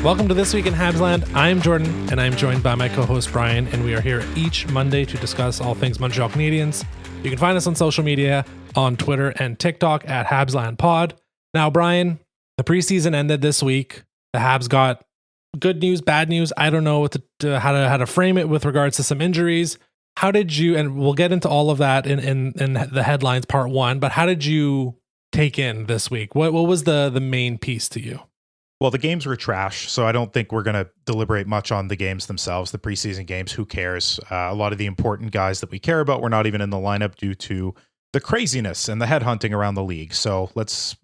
Welcome to This Week in Habsland. I'm Jordan, and I'm joined by my co-host Brian, and we are here each Monday to discuss all things Montreal Canadiens. You can find us on social media, on Twitter and TikTok at HabslandPod. Now, Brian, the preseason ended this week. The Habs got good news, bad news. I don't know how to frame it with regards to some injuries. How did you, and we'll get into all of that in the headlines part one, but how did you take in this week? What was the main piece to you? Well, the games were trash, so I don't think we're going to deliberate much on the games themselves, the preseason games. Who cares? A lot of the important guys that we care about were not even in the lineup due to the craziness and the headhunting around the league. So let's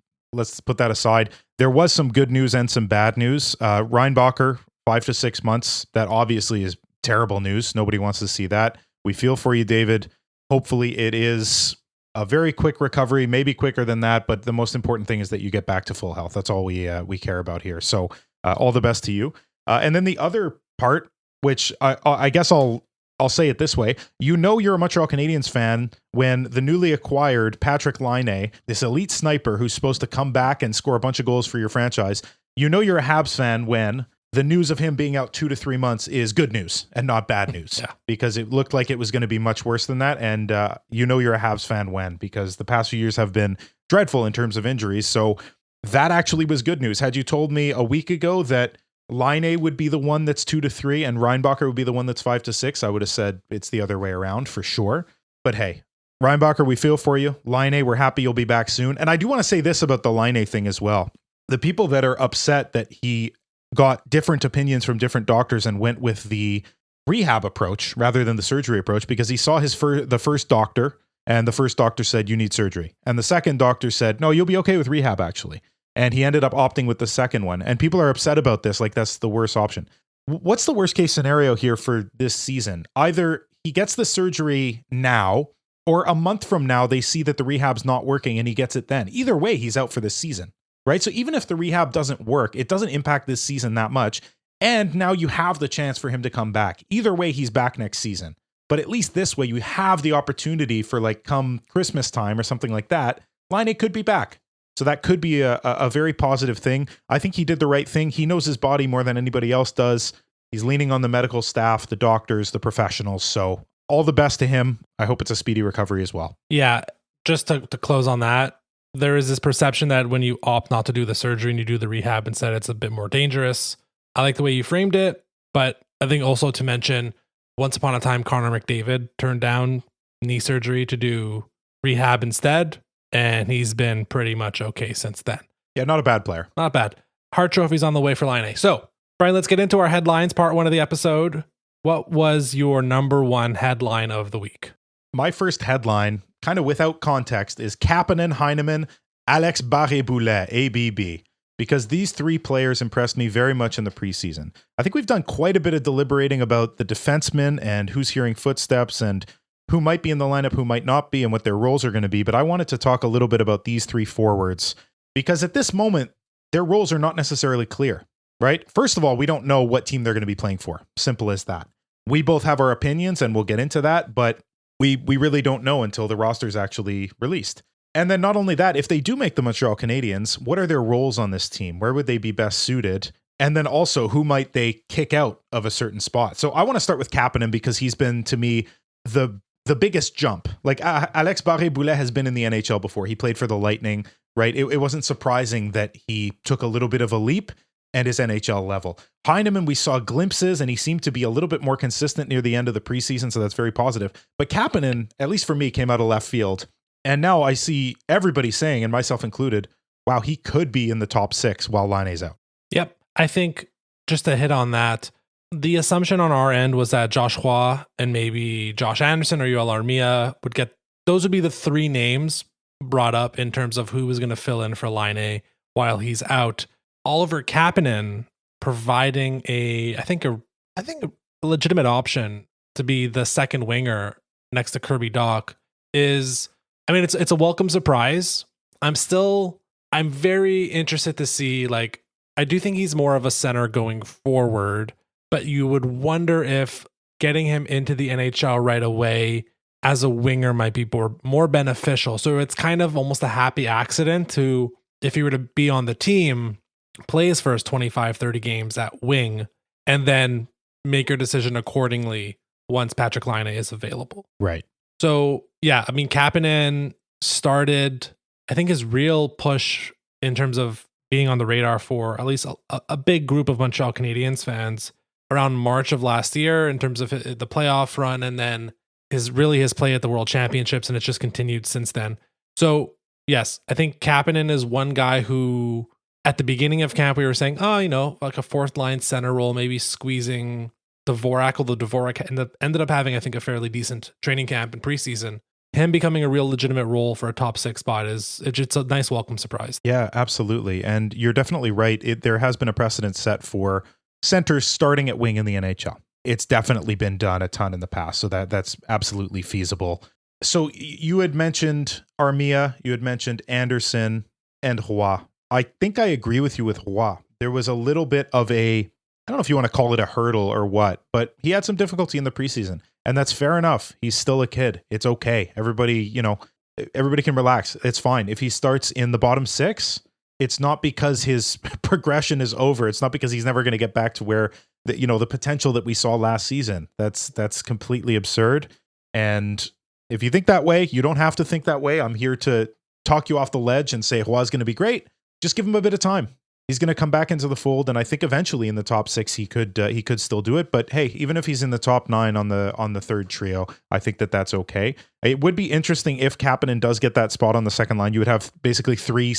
put that aside. There was some good news and some bad news. Reinbacher, 5 to 6 months. That obviously is terrible news. Nobody wants to see that. We feel for you, David. Hopefully it is a very quick recovery, maybe quicker than that, but the most important thing is that you get back to full health. That's all we care about here. So all the best to you. And then the other part, which I guess I'll say it this way. You know you're a Montreal Canadiens fan when the newly acquired Patrik Laine, this elite sniper who's supposed to come back and score a bunch of goals for your franchise, you know you're a Habs fan when the news of him being out 2 to 3 months is good news and not bad news. Yeah. Because it looked like it was going to be much worse than that. And you know you're a Habs fan when, because the past few years have been dreadful in terms of injuries. So that actually was good news. Had you told me a week ago that Laine would be the one that's 2 to 3 and Reinbacher would be the one that's 5 to 6, I would have said it's the other way around for sure. But hey, Reinbacher, we feel for you. Laine, we're happy you'll be back soon. And I do want to say this about the Laine thing as well. The people that are upset that he got different opinions from different doctors and went with the rehab approach rather than the surgery approach, because he saw the first doctor, and the first doctor said, you need surgery. And the second doctor said, no, you'll be okay with rehab actually. And he ended up opting with the second one. And people are upset about this. Like, that's the worst option. What's the worst case scenario here for this season? Either he gets the surgery now, or a month from now, they see that the rehab's not working and he gets it then. Either way, he's out for this season. Right? So even if the rehab doesn't work, it doesn't impact this season that much. And now you have the chance for him to come back. Either way, he's back next season. But at least this way, you have the opportunity for, like, come Christmas time or something like that, Laine could be back. So that could be a very positive thing. I think he did the right thing. He knows his body more than anybody else does. He's leaning on the medical staff, the doctors, the professionals. So all the best to him. I hope it's a speedy recovery as well. Yeah, just to close on that, there is this perception that when you opt not to do the surgery and you do the rehab instead, it's a bit more dangerous. I like the way you framed it, but I think also to mention, once upon a time, Connor McDavid turned down knee surgery to do rehab instead, and he's been pretty much okay since then. Yeah, not a bad player. Not bad. Hart Trophy's on the way for Laine. So, Brian, let's get into our headlines, part one of the episode. What was your number one headline of the week? My first headline, kind of without context, is Kapanen, Heineman, Alex Barré-Boulet, ABB, because these three players impressed me very much in the preseason. I think we've done quite a bit of deliberating about the defensemen and who's hearing footsteps and who might be in the lineup, who might not be, and what their roles are going to be. But I wanted to talk a little bit about these three forwards, because at this moment, their roles are not necessarily clear, right? First of all, we don't know what team they're going to be playing for. Simple as that. We both have our opinions, and we'll get into that, but we really don't know until the roster is actually released. And then not only that, if they do make the Montreal Canadiens, what are their roles on this team? Where would they be best suited? And then also, who might they kick out of a certain spot? So I want to start with Kapanen, because he's been, to me, the biggest jump. Like, Alex Barré-Boulet has been in the NHL before. He played for the Lightning, right? It wasn't surprising that he took a little bit of a leap and his NHL level. Heineman, we saw glimpses, and he seemed to be a little bit more consistent near the end of the preseason, so that's very positive. But Kapanen, at least for me, came out of left field. And now I see everybody saying, and myself included, wow, he could be in the top 6 while Laine's out. Yep. I think, just to hit on that, the assumption on our end was that Josh Roy and maybe Josh Anderson or Yoel Armia those would be the three names brought up in terms of who was going to fill in for Laine while he's out. Oliver Kapanen providing I think a legitimate option to be the second winger next to Kirby Dach is, I mean, it's a welcome surprise. I'm very interested to see, like, I do think he's more of a center going forward, but you would wonder if getting him into the NHL right away as a winger might be more beneficial. So it's kind of almost a happy accident to, if he were to be on the team, play his first 25, 30 games at wing, and then make your decision accordingly once Patrick Laine is available. Right. So, yeah, I mean, Kapanen started, I think his real push in terms of being on the radar for at least a big group of Montreal Canadiens fans around March of last year in terms of the playoff run, and then his play at the World Championships, and it's just continued since then. So, yes, I think Kapanen is one guy who at the beginning of camp we were saying, oh, like a fourth line center role, maybe squeezing Dvorak, although Dvorak ended up having, I think, a fairly decent training camp in preseason. Him becoming a real legitimate role for a top 6 spot it's a nice welcome surprise. Yeah, absolutely. And you're definitely right. There has been a precedent set for centers starting at wing in the NHL. It's definitely been done a ton in the past. So that's absolutely feasible. So you had mentioned Armia, you had mentioned Anderson and Roy. I think I agree with you with Roy. There was a little bit of I don't know if you want to call it a hurdle or what, but he had some difficulty in the preseason. And that's fair enough. He's still a kid. It's okay. Everybody can relax. It's fine. If he starts in the bottom 6, it's not because his progression is over. It's not because he's never going to get back to where the potential that we saw last season. That's completely absurd. And if you think that way, you don't have to think that way. I'm here to talk you off the ledge and say Roy's going to be great. Just give him a bit of time. He's going to come back into the fold, and I think eventually in the top 6 he could still do it. But hey, even if he's in the top 9 on the third trio, I think that's okay. It would be interesting if Kapanen does get that spot on the second line. You would have basically 3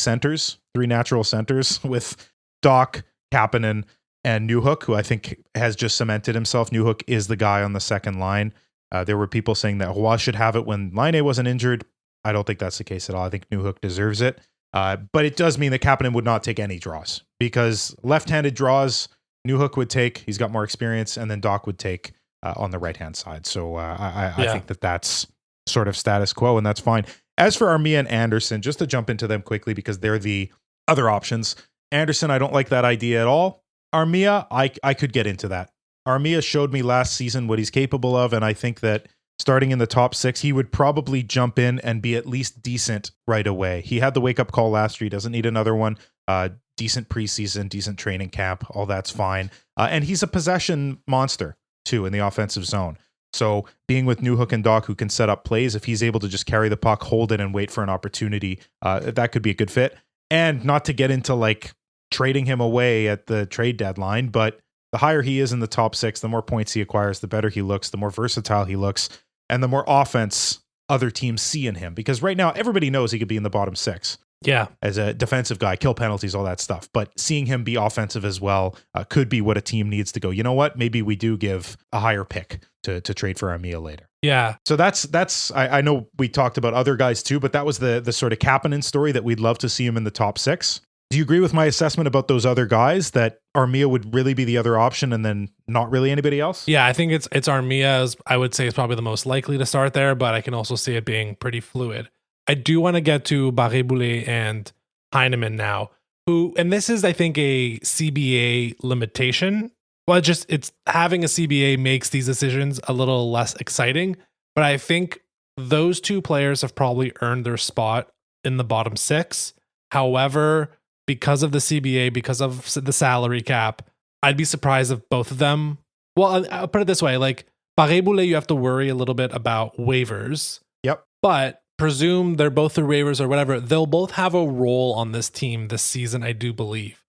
natural centers with Doc, Kapanen, and Newhook, who I think has just cemented himself. Newhook is the guy on the second line. There were people saying that Roy should have it when Laine wasn't injured. I don't think that's the case at all. I think Newhook deserves it. But it does mean that Kapanen would not take any draws, because left-handed draws, Newhook would take. He's got more experience, and then Doc would take on the right-hand side. So I think that's sort of status quo, and that's fine. As for Armia and Anderson, just to jump into them quickly because they're the other options. Anderson, I don't like that idea at all. Armia, I could get into that. Armia showed me last season what he's capable of, and I think that starting in the top 6, he would probably jump in and be at least decent right away. He had the wake-up call last year. He doesn't need another one. Decent preseason, decent training camp. All that's fine. And he's a possession monster, too, in the offensive zone. So being with Newhook and Doc, who can set up plays, if he's able to just carry the puck, hold it, and wait for an opportunity, that could be a good fit. And not to get into, trading him away at the trade deadline, but the higher he is in the top 6, the more points he acquires, the better he looks, the more versatile he looks, and the more offense other teams see in him. Because right now, everybody knows he could be in the bottom 6. Yeah. As a defensive guy, kill penalties, all that stuff. But seeing him be offensive as well could be what a team needs to go, you know what? Maybe we do give a higher pick to trade for Armia later. Yeah. So that's I know we talked about other guys too, but that was the sort of Kapanen story that we'd love to see him in the top 6. Do you agree with my assessment about those other guys, that Armia would really be the other option and then not really anybody else? Yeah, I think it's Armia, I would say, is probably the most likely to start there, but I can also see it being pretty fluid. I do want to get to Barré-Boulet and Heineman now, and this is, I think, a CBA limitation. Well, it's having a CBA makes these decisions a little less exciting, but I think those 2 players have probably earned their spot in the bottom 6. However, because of the CBA, because of the salary cap, I'd be surprised if both of them. Well, I'll put it this way: Barré-Boulet, you have to worry a little bit about waivers. Yep. But presume they're both through waivers or whatever, they'll both have a role on this team this season, I do believe.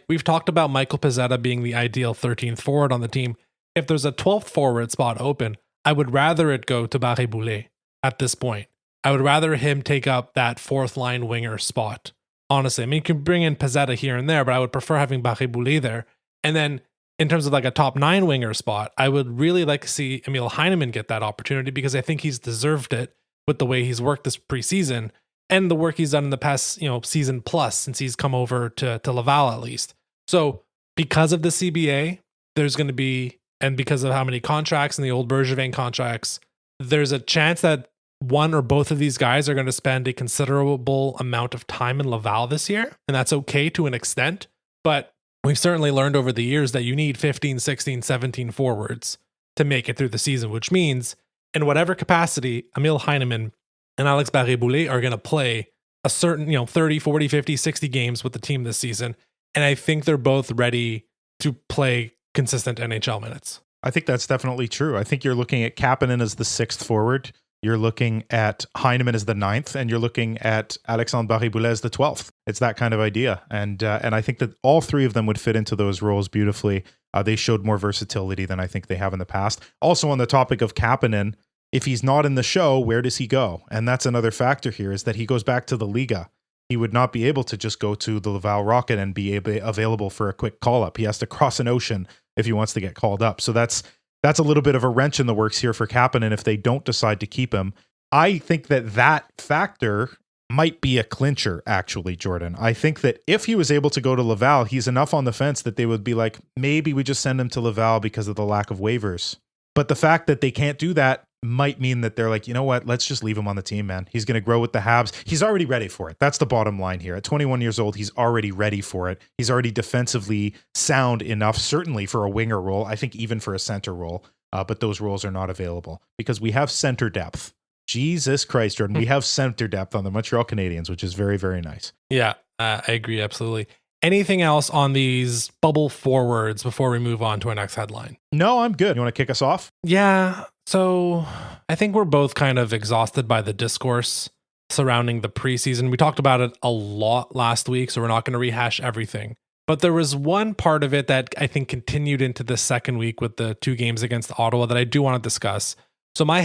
We've talked about Michael Pezzetta being the ideal 13th forward on the team. If there's a 12th forward spot open, I would rather it go to Barré-Boulet at this point. I would rather him take up that 4th line winger spot. Honestly, I mean, you can bring in Pezzetta here and there, but I would prefer having Barré-Boulet there. And then in terms of a top 9 winger spot, I would really like to see Emil Heineman get that opportunity, because I think he's deserved it with the way he's worked this preseason and the work he's done in the past, season plus since he's come over to Laval at least. So because of the CBA, there's going to be, and because of how many contracts and the old Bergevin contracts, there's a chance that one or both of these guys are going to spend a considerable amount of time in Laval this year, and that's okay to an extent. But we've certainly learned over the years that you need 15, 16, 17 forwards to make it through the season, which means in whatever capacity, Emil Heineman and Alex Barré-Boulet are going to play a certain, 30, 40, 50, 60 games with the team this season. And I think they're both ready to play consistent NHL minutes. I think that's definitely true. I think you're looking at Kapanen as the 6th forward. You're looking at Heineman as the 9th, and you're looking at Alexandre Barré-Boulet as the 12th. It's that kind of idea. And I think that all three of them would fit into those roles beautifully. They showed more versatility than I think they have in the past. Also, on the topic of Kapanen, if he's not in the show, where does he go? And that's another factor here, is that he goes back to the Liga. He would not be able to just go to the Laval Rocket and be available for a quick call-up. He has to cross an ocean if he wants to get called up. So that's a little bit of a wrench in the works here for Kapanen if they don't decide to keep him. I think that factor might be a clincher, actually, Jordan. I think that if he was able to go to Laval, he's enough on the fence that they would be like, maybe we just send him to Laval because of the lack of waivers. But the fact that they can't do that might mean that they're like, you know what, let's just leave him on the team, man. He's going to grow with the Habs. He's already ready for it. That's the bottom line here. At 21 years old, he's already ready for it. He's already defensively sound enough, certainly for a winger role. I think even for a center role. But those roles are not available because we have center depth. Jesus Christ, Jordan, we have center depth on the Montreal Canadiens, which is very, very nice. Yeah, I agree. Absolutely. Anything else on these bubble forwards before we move on to our next headline? No, I'm good. You want to kick us off? Yeah. So I think we're both kind of exhausted by the discourse surrounding the preseason. We talked about it a lot last week, so we're not going to rehash everything. But there was one part of it that I think continued into the second week with the 2 games against Ottawa that I do want to discuss. So my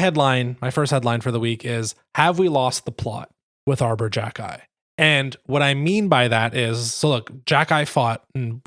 first headline for the week is, have we lost the plot with Arbor Xhekaj? And what I mean by that is, so look, Xhekaj fought in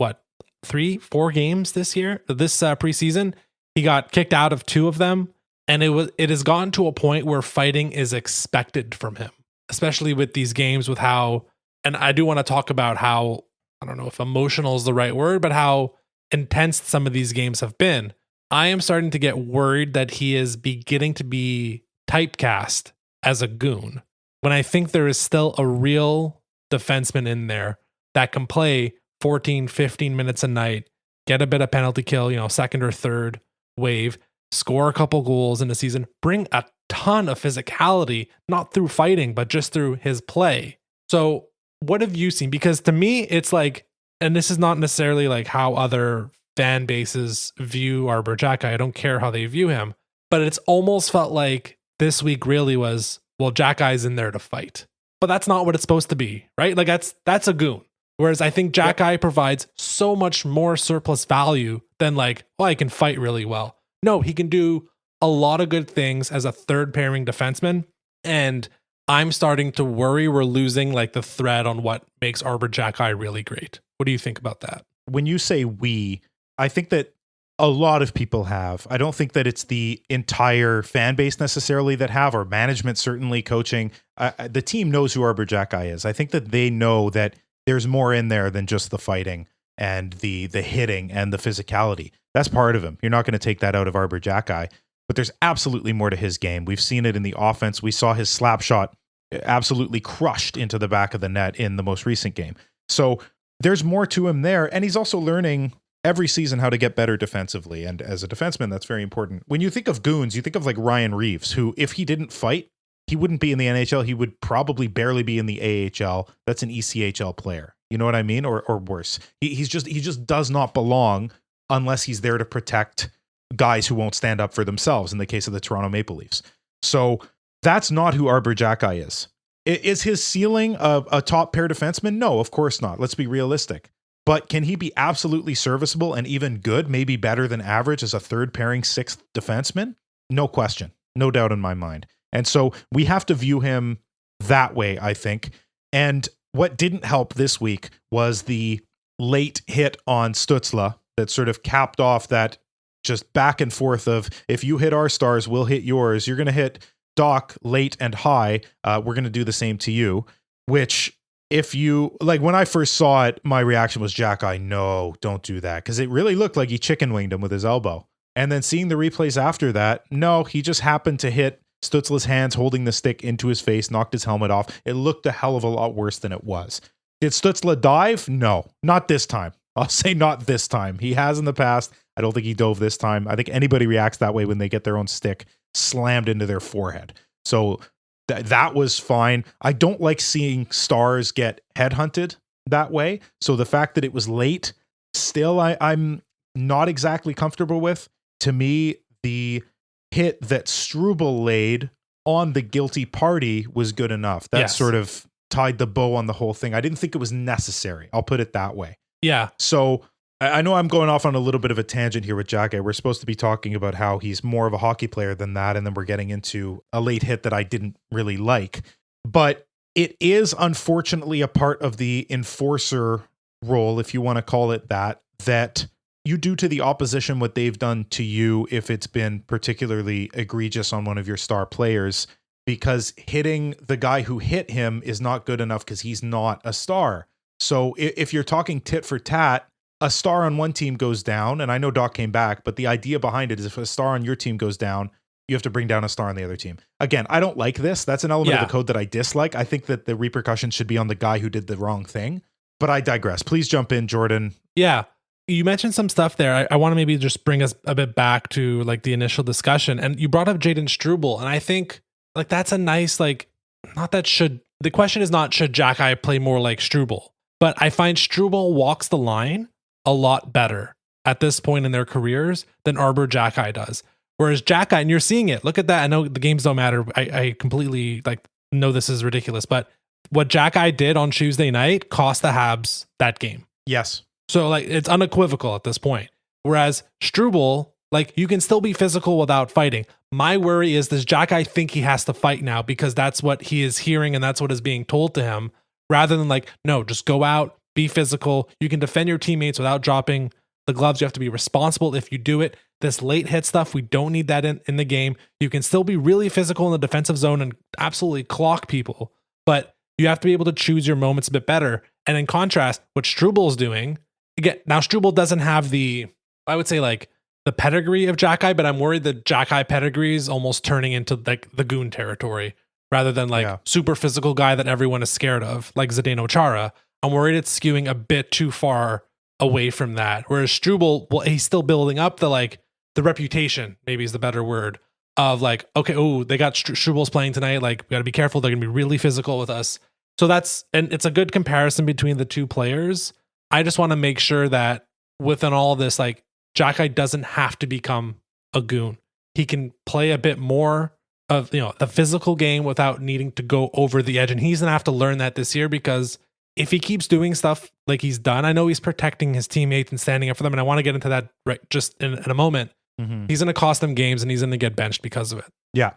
3-4 games this preseason. He got kicked out of 2 of them. And it has gotten to a point where fighting is expected from him, especially with these games with how, and I do want to talk about how, I don't know if emotional is the right word, but how intense some of these games have been. I am starting to get worried that he is beginning to be typecast as a goon, when I think there is still a real defenseman in there that can play 14, 15 minutes a night, get a bit of penalty kill, second or third wave, score a couple goals in a season, bring a ton of physicality, not through fighting, but just through his play. So what have you seen? Because to me, it's like, and this is not necessarily like how other fan bases view Arbor Xhekaj. I don't care how they view him, but it's almost felt like this week really was, well, Xhekaj's in there to fight. But that's not what it's supposed to be, right? Like that's a goon. Whereas I think Xhekaj provides so much more surplus value than like, well, I can fight really well. No, he can do a lot of good things as a third pairing defenseman. And I'm starting to worry we're losing like the thread on what makes Arbor Xhekaj really great. What do you think about that? When you say we, I think that a lot of people have. I don't think that it's the entire fan base necessarily that have, or management, certainly coaching. The team knows who Arbor Xhekaj is. I think that they know that there's more in there than just the fighting and the hitting and the physicality. That's part of him. You're not going to take that out of Arbor Xhekaj, but there's absolutely more to his game. We've seen it in the offense. We saw his slap shot absolutely crushed into the back of the net in the most recent game. So there's more to him there. And he's also learning every season how to get better defensively. And as a defenseman, that's very important. When you think of goons, you think of like Ryan Reeves, who, if he didn't fight, he wouldn't be in the NHL. He would probably barely be in the AHL. That's an ECHL player. You know what I mean? Or worse. He just does not belong unless he's there to protect guys who won't stand up for themselves in the case of the Toronto Maple Leafs. So that's not who Arbor Xhekaj is. Is his ceiling a top pair defenseman? No, of course not. Let's be realistic. But can he be absolutely serviceable and even good, maybe better than average as a third pairing 6th defenseman? No question. No doubt in my mind. And so we have to view him that way, I think. And what didn't help this week was the late hit on Stützle that sort of capped off that just back and forth of, if you hit our stars, we'll hit yours. You're going to hit Doc late and high. We're going to do the same to you, which, if you, like, when I first saw it, my reaction was, Xhekaj, no, don't do that. Because it really looked like he chicken winged him with his elbow. And then seeing the replays after that, no, he just happened to hit Stützle's hands holding the stick into his face, knocked his helmet off. It looked a hell of a lot worse than it was. Did Stützle dive? No, not this time. I'll say not this time. He has in the past. I don't think he dove this time. I think anybody reacts that way when they get their own stick slammed into their forehead. So that was fine. I don't like seeing stars get headhunted. that way. So the fact that it was late, still I'm not exactly comfortable with. To me, the hit that Struble laid on the guilty party was good enough. That sort of tied the bow on the whole thing. I didn't think it was necessary. I'll put it that way. Yeah. So I know I'm going off on a little bit of a tangent here with Jack. We're supposed to be talking about how he's more of a hockey player than that. And then we're getting into a late hit that I didn't really like. But it is unfortunately a part of the enforcer role, if you want to call it that, that you do to the opposition what they've done to you if it's been particularly egregious on one of your star players, because hitting the guy who hit him is not good enough because he's not a star. So if you're talking tit for tat, a star on one team goes down, and I know Doc came back, but the idea behind it is if a star on your team goes down, you have to bring down a star on the other team. Again, I don't like this. That's an element of the code that I dislike. I think that the repercussions should be on the guy who did the wrong thing, but I digress. Please jump in, Jordan. Yeah. You mentioned some stuff there. I want to maybe just bring us a bit back to like the initial discussion, and you brought up Jaden Struble, and I think like that's a nice, like, not that should, the question is not should Jack-Eye play more like Struble, but I find Struble walks the line a lot better at this point in their careers than Arbor Jack-Eye does. Whereas Jack-Eye, and you're seeing it, look at that. I know the games don't matter. I completely like know this is ridiculous, but what Jack-Eye did on Tuesday night cost the Habs that game. Yes. So like it's unequivocal at this point. Whereas Struble, like you can still be physical without fighting. My worry is, does Jack-Eye think he has to fight now because that's what he is hearing and that's what is being told to him, rather than like, no, just go out, be physical. You can defend your teammates without dropping the gloves. You have to be responsible if you do it. This late hit stuff, we don't need that in the game. You can still be really physical in the defensive zone and absolutely clock people, but you have to be able to choose your moments a bit better. And in contrast, what Struble's doing, again, now Struble doesn't have the, I would say like the pedigree of Jack-Eye, but I'm worried that Jack-Eye pedigree is almost turning into like the goon territory rather than like super physical guy that everyone is scared of, like Zdeno Chara. I'm worried it's skewing a bit too far away from that. Whereas Struble, well, he's still building up the reputation, maybe is the better word, of like, okay, oh, they got Struble's playing tonight. Like, we got to be careful. They're going to be really physical with us. So and it's a good comparison between the two players. I just want to make sure that within all this, like Jack-Eye doesn't have to become a goon. He can play a bit more of, the physical game without needing to go over the edge. And he's going to have to learn that this year, because if he keeps doing stuff like he's done, I know he's protecting his teammates and standing up for them, and I want to get into that right just in a moment. Mm-hmm. He's going to cost them games, and he's going to get benched because of it. Yeah.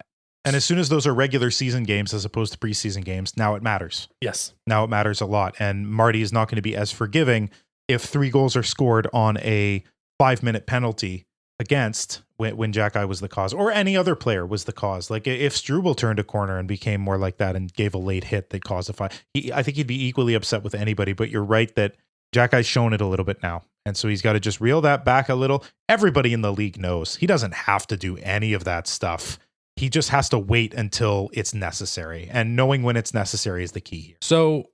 And as soon as those are regular season games as opposed to preseason games, now it matters. Yes. Now it matters a lot. And Marty is not going to be as forgiving if 3 goals are scored on a 5-minute penalty against when Jack-Eye was the cause, or any other player was the cause. Like if Struble turned a corner and became more like that and gave a late hit that caused a fight, I think he'd be equally upset with anybody. But you're right that Jack-Eye's shown it a little bit now. And so he's got to just reel that back a little. Everybody in the league knows he doesn't have to do any of that stuff. He just has to wait until it's necessary. And knowing when it's necessary is the key here. So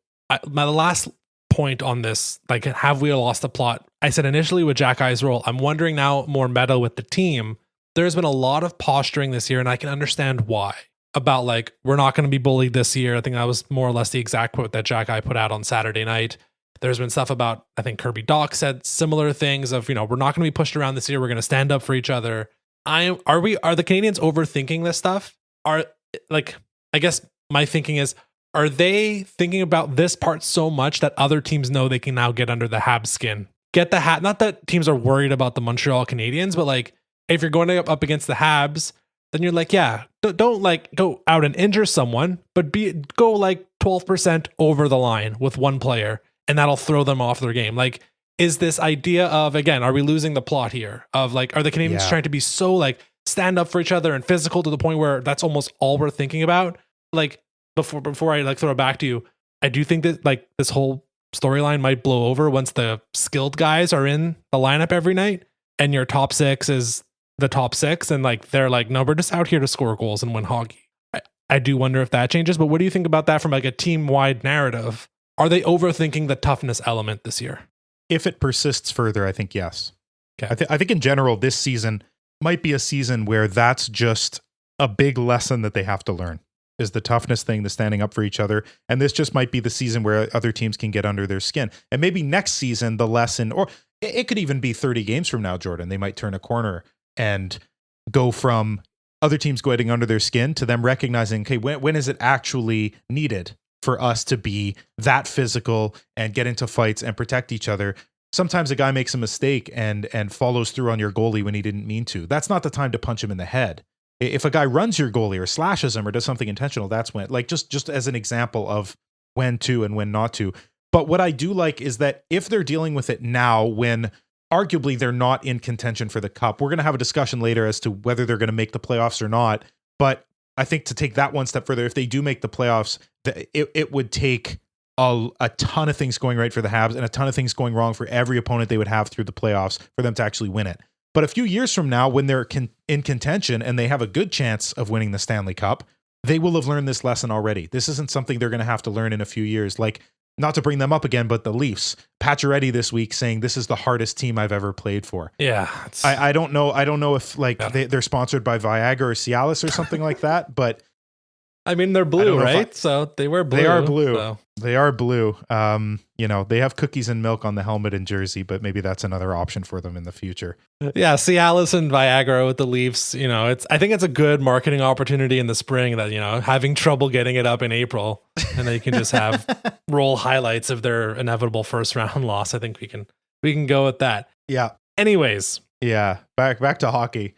my last point on this, like, have we lost the plot? I said initially with Jack-Eye's role, I'm wondering now more meta with the team. There's been a lot of posturing this year, and I can understand why. About like, we're not going to be bullied this year. I think that was more or less the exact quote that Jack-Eye put out on Saturday night. There's been stuff about, I think Kirby Doc said similar things of, we're not going to be pushed around this year. We're going to stand up for each other. Are the Canadiens overthinking this stuff? I guess my thinking is, are they thinking about this part so much that other teams know they can now get under the Habs skin? Not that teams are worried about the Montreal Canadiens, but like, if you're going up against the Habs, then you're like, yeah, don't like go out and injure someone, but go like 12% over the line with one player, and that'll throw them off their game. Like, is this idea of, again, are we losing the plot here? Of like, are the Canadiens trying to be so like stand up for each other and physical to the point where that's almost all we're thinking about? Like, before I like throw it back to you, I do think that like this whole storyline might blow over once the skilled guys are in the lineup every night, and your top 6 is the top 6, and like they're like, no, we're just out here to score goals and win hockey. I do wonder if that changes, but what do you think about that from like a team-wide narrative? Are they overthinking the toughness element this year? If it persists further, I think yes. Okay. I think in general, this season might be a season where that's just a big lesson that they have to learn. is the toughness thing, the standing up for each other. And this just might be the season where other teams can get under their skin. And maybe next season, the lesson, or it could even be 30 games from now, Jordan, they might turn a corner and go from other teams getting under their skin to them recognizing, okay, when is it actually needed for us to be that physical and get into fights and protect each other? Sometimes a guy makes a mistake and follows through on your goalie when he didn't mean to. That's not the time to punch him in the head. If a guy runs your goalie or slashes him or does something intentional, that's when, like, just as an example of when to and when not to. But what I do like is that if they're dealing with it now, when arguably they're not in contention for the cup, we're going to have a discussion later as to whether they're going to make the playoffs or not. But I think to take that one step further, if they do make the playoffs, it would take a ton of things going right for the Habs and a ton of things going wrong for every opponent they would have through the playoffs for them to actually win it. But a few years from now, when they're in contention and they have a good chance of winning the Stanley Cup, they will have learned this lesson already. This isn't something they're going to have to learn in a few years. Like, not to bring them up again, but the Leafs, Pacioretty this week saying this is the hardest team I've ever played for. Yeah. I don't know. I don't know if they're sponsored by Viagra or Cialis or something like that, but I mean, they're blue, right? So they wear blue. They are blue. So. They are blue. They have cookies and milk on the helmet and jersey, but maybe that's another option for them in the future. Yeah, Cialis and Viagra with the Leafs. I think it's a good marketing opportunity in the spring that, having trouble getting it up in April, and then you can just have roll highlights of their inevitable first round loss. I think we can go with that. Yeah. Anyways. Yeah. Back to hockey.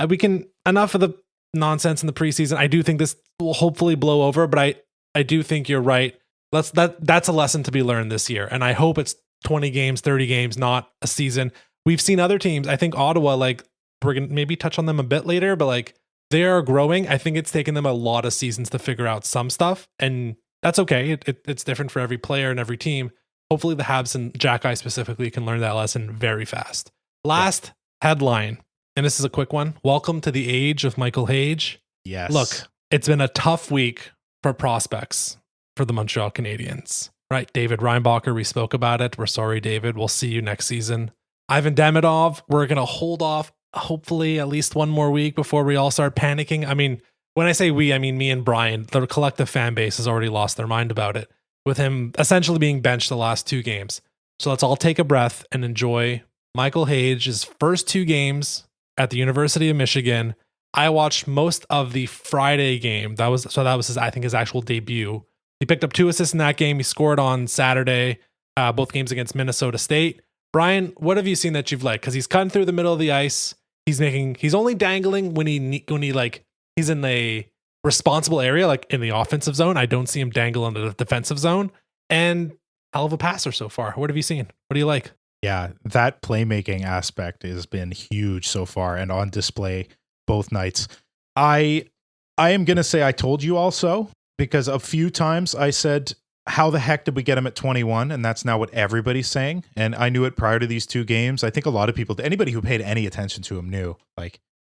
We can, enough of the nonsense in the preseason. I do think this will hopefully blow over, but I do think you're right. That's a lesson to be learned this year. And I hope it's 20 games, 30 games, not a season. We've seen other teams. I think Ottawa, we're going to maybe touch on them a bit later, but they are growing. I think it's taken them a lot of seasons to figure out some stuff, and that's okay. It's different for every player and every team. Hopefully the Habs and Jack Eye specifically can learn that lesson very fast. Last headline, and this is a quick one. Welcome to the age of Michael Hage. Yes. Look, it's been a tough week for prospects for the Montreal Canadiens, right? David Reinbacher, we spoke about it. We're sorry, David. We'll see you next season. Ivan Demidov, we're going to hold off hopefully at least one more week before we all start panicking. I mean, when I say we, I mean me and Brian. The collective fan base has already lost their mind about it, with him essentially being benched the last 2 games. So let's all take a breath and enjoy Michael Hage's first 2 games at the University of Michigan. I watched most of the Friday game. That was his, I think, his actual debut. He picked up 2 assists in that game. He scored on Saturday, both games against Minnesota State. Brian, what have you seen that you've liked? Because he's cutting through the middle of the ice. He's only dangling when he's in a responsible area, like in the offensive zone. I don't see him dangle in the defensive zone. And hell of a passer so far. What have you seen? What do you like? Yeah, that playmaking aspect has been huge so far and on display both nights. I am going to say I told you also, because a few times I said, how the heck did we get him at 21? And that's now what everybody's saying. And I knew it prior to these 2 games. I think a lot of people, anybody who paid any attention to him knew,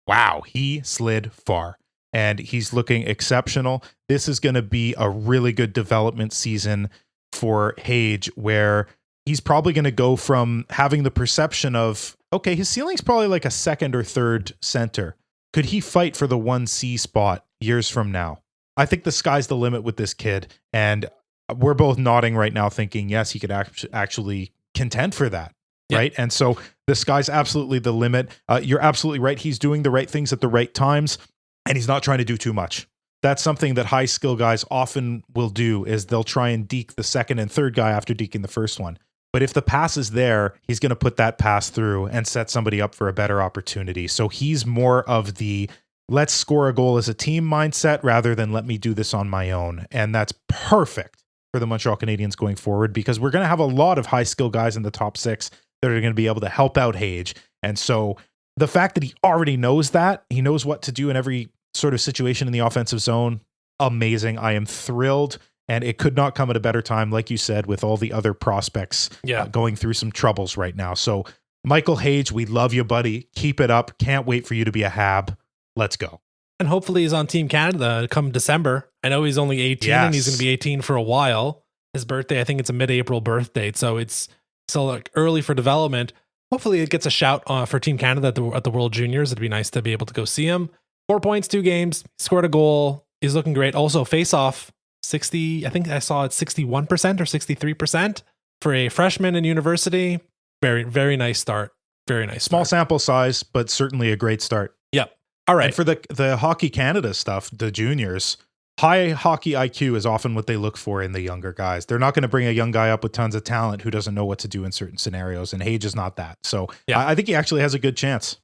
wow, he slid far and he's looking exceptional. This is going to be a really good development season for Hage, where he's probably going to go from having the perception of, okay, his ceiling's probably like a second or third center. Could he fight for the 1C spot years from now? I think the sky's the limit with this kid. And we're both nodding right now thinking, yes, he could actually contend for that. Yeah. Right. And so the sky's absolutely the limit. You're absolutely right. He's doing the right things at the right times, and he's not trying to do too much. That's something that high skill guys often will do, is they'll try and deke the second and third guy after deking the first one. But if the pass is there, he's going to put that pass through and set somebody up for a better opportunity. So he's more of the let's score a goal as a team mindset rather than let me do this on my own. And that's perfect for the Montreal Canadiens going forward, because we're going to have a lot of high skill guys in the top 6 that are going to be able to help out Hage. And so the fact that he already knows that, he knows what to do in every sort of situation in the offensive zone, amazing. I am thrilled. And it could not come at a better time, like you said, with all the other prospects going through some troubles right now. So Michael Hage, we love you, buddy. Keep it up. Can't wait for you to be a Hab. Let's go. And hopefully he's on Team Canada come December. I know he's only 18 and he's going to be 18 for a while. His birthday, I think it's a mid-April birth date. So it's still early for development. Hopefully it gets a shout for Team Canada at the World Juniors. It'd be nice to be able to go see him. 4 points, 2 games, scored a goal. He's looking great. Also, face-off, 60, I think I saw it 61% or 63% for a freshman in university. Very, very nice start. Very nice. Small start. sample size, but certainly a great start. Yep. All right. And for the Hockey Canada stuff, the juniors, high hockey IQ is often what they look for in the younger guys. They're not going to bring a young guy up with tons of talent who doesn't know what to do in certain scenarios, and Hage is not that. So I think he actually has a good chance.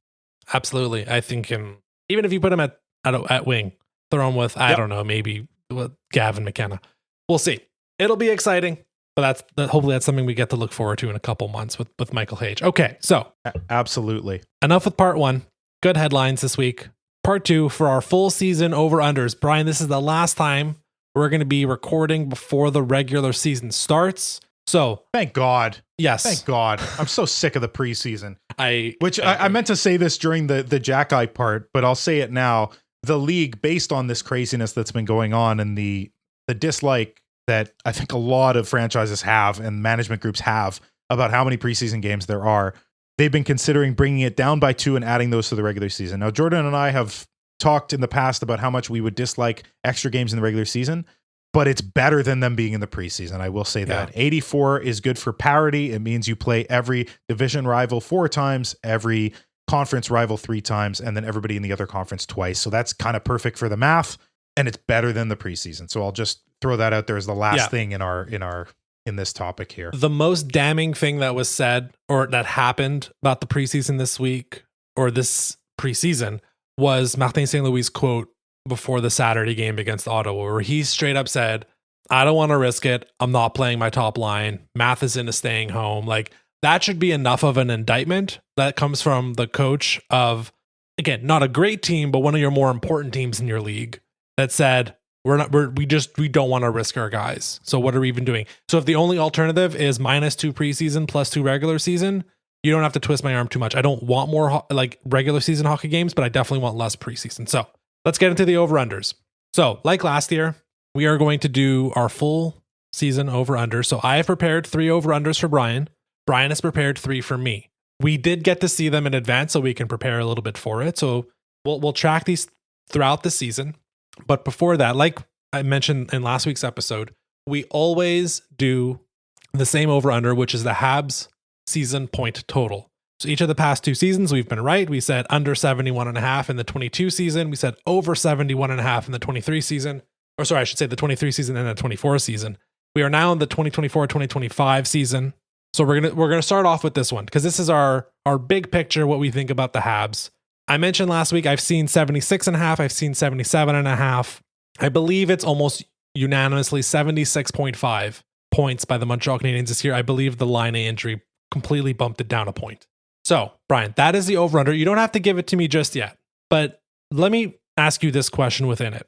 Absolutely. I think even if you put him at wing, throw him with, I don't know, maybe with Gavin McKenna. We'll see. It'll be exciting, but hopefully that's something we get to look forward to in a couple months with Michael Hage. Okay, so. Absolutely. Enough with part one. Good headlines this week. Part two for our full season over-unders. Brian, this is the last time we're going to be recording before the regular season starts. So. Thank God. Yes. Thank God. I'm so sick of the preseason. I meant to say this during the Jack Eye part, but I'll say it now. The league, based on this craziness that's been going on and the dislike that I think a lot of franchises have and management groups have about how many preseason games there are, they've been considering bringing it down by 2 and adding those to the regular season. Now, Jordan and I have talked in the past about how much we would dislike extra games in the regular season, but it's better than them being in the preseason. I will say that. 84 is good for parity. It means you play every division rival 4 times, every conference rival 3 times, and then everybody in the other conference twice. So that's kind of perfect for the math, and it's better than the preseason. So I'll just throw that out there as the last thing in this topic here. The most damning thing that was said or that happened about the preseason this week or this preseason was Martin St. Louis' quote before the Saturday game against Ottawa, where he straight up said, I don't want to risk it. I'm not playing my top line. Matheson is staying home. Like, that should be enough of an indictment that comes from the coach of, again, not a great team, but one of your more important teams in your league that said, we don't want to risk our guys. So what are we even doing? So if the only alternative is -2 preseason plus 2 regular season, you don't have to twist my arm too much. I don't want more regular season hockey games, but I definitely want less preseason. So let's get into the over-unders. So like last year, we are going to do our full season over-under. So I have prepared 3 over-unders for Brian. Brian has prepared 3 for me. We did get to see them in advance, so we can prepare a little bit for it. So we'll track these throughout the season. But before that, like I mentioned in last week's episode, we always do the same over-under, which is the Habs season point total. So each of the past 2 seasons, we've been right. We said under 71.5 in the 22 season. We said over 71.5 in the 23 season. Or sorry, I should say the 23 season and the 24 season. We are now in the 2024-2025 season. So we're gonna start off with this one because this is our big picture, what we think about the Habs. I mentioned last week I've seen 76.5, I've seen 77.5. I believe it's almost unanimously 76.5 points by the Montreal Canadiens this year. I believe the Laine injury completely bumped it down a point. So, Brian, that is the over-under. You don't have to give it to me just yet, but let me ask you this question within it.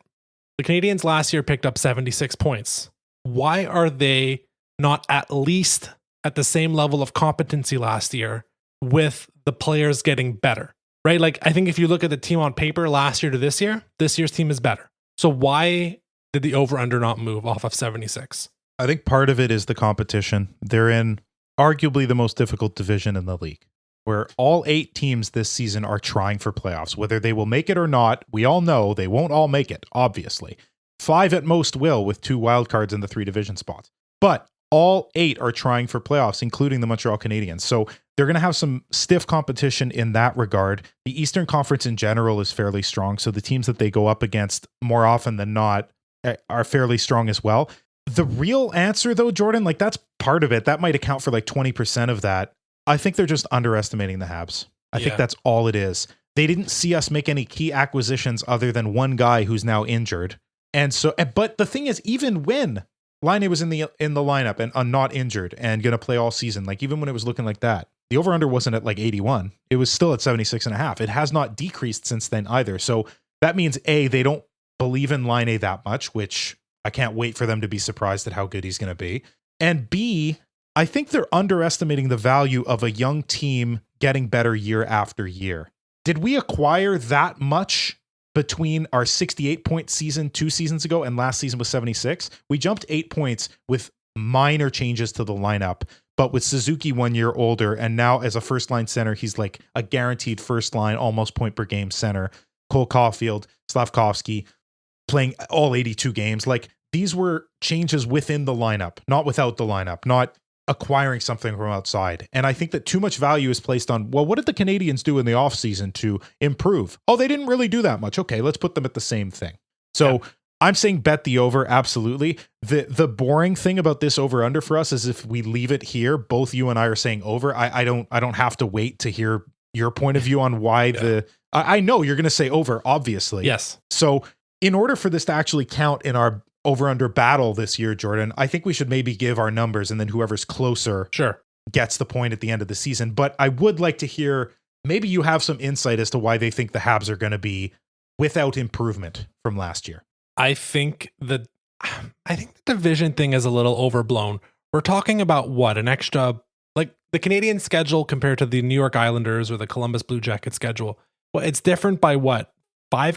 The Canadiens last year picked up 76 points. Why are they not at least at the same level of competency last year with the players getting better, right? Like, I think if you look at the team on paper last year to this year's team is better. So why did the over-under not move off of 76? I think part of it is the competition. They're in arguably the most difficult division in the league, where all 8 teams this season are trying for playoffs. Whether they will make it or not, we all know they won't all make it, obviously. 5 at most will, with 2 wildcards in the 3 division spots. But all 8 are trying for playoffs, including the Montreal Canadiens. So they're going to have some stiff competition in that regard. The Eastern Conference in general is fairly strong. So the teams that they go up against more often than not are fairly strong as well. The real answer, though, Jordan, like that's part of it. That might account for like 20% of that. I think they're just underestimating the Habs. I think that's all it is. They didn't see us make any key acquisitions other than one guy who's now injured. And so, but the thing is, even when Laine was in the lineup and not injured and going to play all season, like even when it was looking like that, the over-under wasn't at like 81. It was still at 76.5. It has not decreased since then either. So that means A, they don't believe in Laine that much, which I can't wait for them to be surprised at how good he's going to be. And B, I think they're underestimating the value of a young team getting better year after year. Did we acquire that much between our 68-point season 2 seasons ago and last season was 76? We jumped 8 points with minor changes to the lineup, but with Suzuki 1 year older, and now as a first-line center, he's like a guaranteed first-line, almost point-per-game center. Cole Caulfield, Slavkovsky, playing all 82 games. Like, these were changes within the lineup, not without the lineup, not acquiring something from outside. And I think that too much value is placed on, well, what did the Canadiens do in the offseason to improve? Oh, they didn't really do that much. Okay, let's put them at the same thing. So I'm saying bet the over, absolutely. The boring thing about this over under for us is if we leave it here, both you and I are saying over. I don't have to wait to hear your point of view on why I know you're going to say over, obviously. Yes. So in order for this to actually count in our over under battle this year, Jordan, I think we should maybe give our numbers, and then whoever's closer gets the point at the end of the season. But I would like to hear, maybe you have some insight as to why they think the Habs are going to be without improvement from last year. I think the division thing is a little overblown. We're talking about what, an extra, like the Canadian schedule compared to the New York Islanders or the Columbus Blue Jackets schedule. Well, it's different by what? 4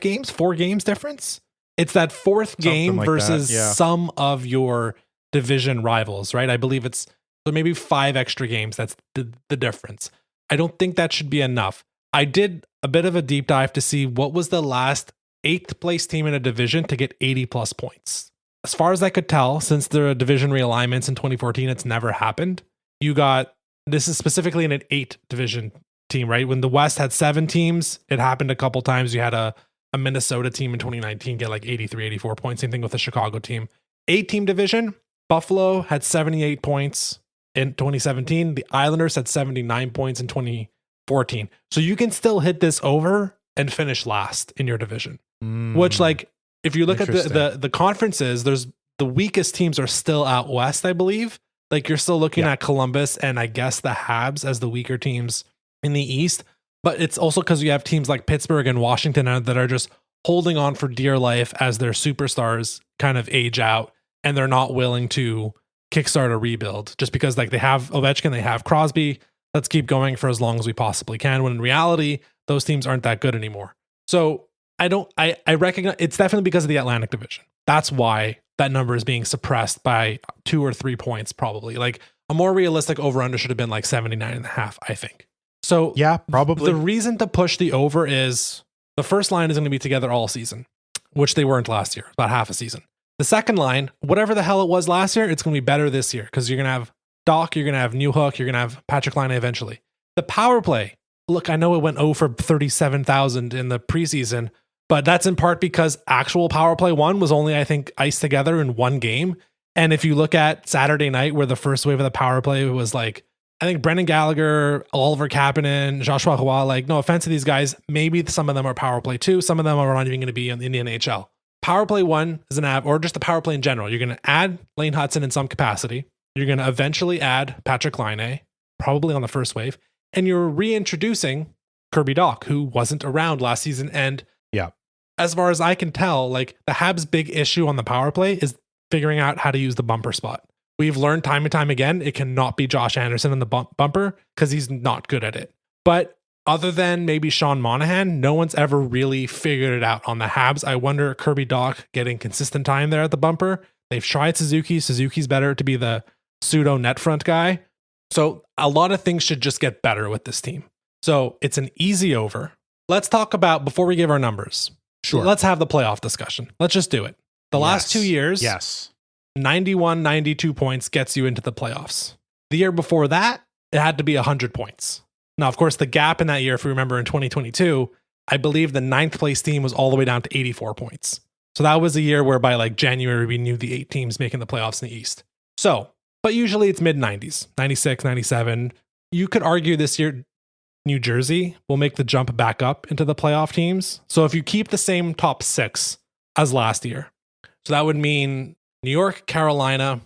games difference? It's that fourth game like versus some of your division rivals, right? I believe it's so maybe 5 extra games. That's the difference. I don't think that should be enough. I did a bit of a deep dive to see what was the last 8th place team in a division to get 80 plus points. As far as I could tell, since the division realignments in 2014, it's never happened. This is specifically in an 8 division team, right? When the West had 7 teams, it happened a couple times. You had a Minnesota team in 2019 get like 83, 84 points. Same thing with the Chicago team. 8-team division, Buffalo had 78 points in 2017. The Islanders had 79 points in 2014. So you can still hit this over and finish last in your division. Which, like, if you look at the conferences, there's the weakest teams are still out west, I believe. Like, you're still looking at Columbus and I guess the Habs as the weaker teams in the East. But it's also because you have teams like Pittsburgh and Washington that are just holding on for dear life as their superstars kind of age out, and they're not willing to kickstart a rebuild just because, like, they have Ovechkin, they have Crosby. Let's keep going for as long as we possibly can. When in reality, those teams aren't that good anymore. So I recognize it's definitely because of the Atlantic Division. That's why that number is being suppressed by 2 or 3 points, probably. Like, a more realistic over-under should have been like 79.5, I think. So yeah, probably. The reason to push the over is the first line is going to be together all season, which they weren't last year, about half a season. The second line, whatever the hell it was last year, it's going to be better this year because you're going to have Doc, you're going to have Newhook, you're going to have Patrick Laine eventually. The power play, look, I know it went 0 for 37,000 in the preseason, but that's in part because actual power play 1 was only, I think, iced together in 1 game. And if you look at Saturday night, where the first wave of the power play was like, I think Brendan Gallagher, Oliver Kapanen, Joshua Roy, like, no offense to these guys, maybe some of them are power play 2, some of them are not even going to be in the NHL. Power play 1 is an or just the power play in general. You're going to add Lane Hudson in some capacity. You're going to eventually add Patrick Laine, probably on the first wave, and you're reintroducing Kirby Dach, who wasn't around last season. And as far as I can tell, like, the Habs' big issue on the power play is figuring out how to use the bumper spot. We've learned time and time again, it cannot be Josh Anderson in the bumper because he's not good at it. But other than maybe Sean Monahan, no one's ever really figured it out on the Habs. I wonder, Kirby Dach getting consistent time there at the bumper. They've tried Suzuki. Suzuki's better to be the pseudo net front guy. So a lot of things should just get better with this team. So it's an easy over. Let's talk about, before we give our numbers. Sure. Let's have the playoff discussion. Let's just do it. The last 2 years. 91, 92 points gets you into the playoffs. The year before that, it had to be 100 points. Now, of course, the gap in that year, if we remember in 2022, I believe the 9th place team was all the way down to 84 points. So that was a year where by like January, we knew the 8 teams making the playoffs in the East. So, but usually it's mid 90s, 96, 97. You could argue this year, New Jersey will make the jump back up into the playoff teams. So if you keep the same top 6 as last year, so that would mean New York, Carolina,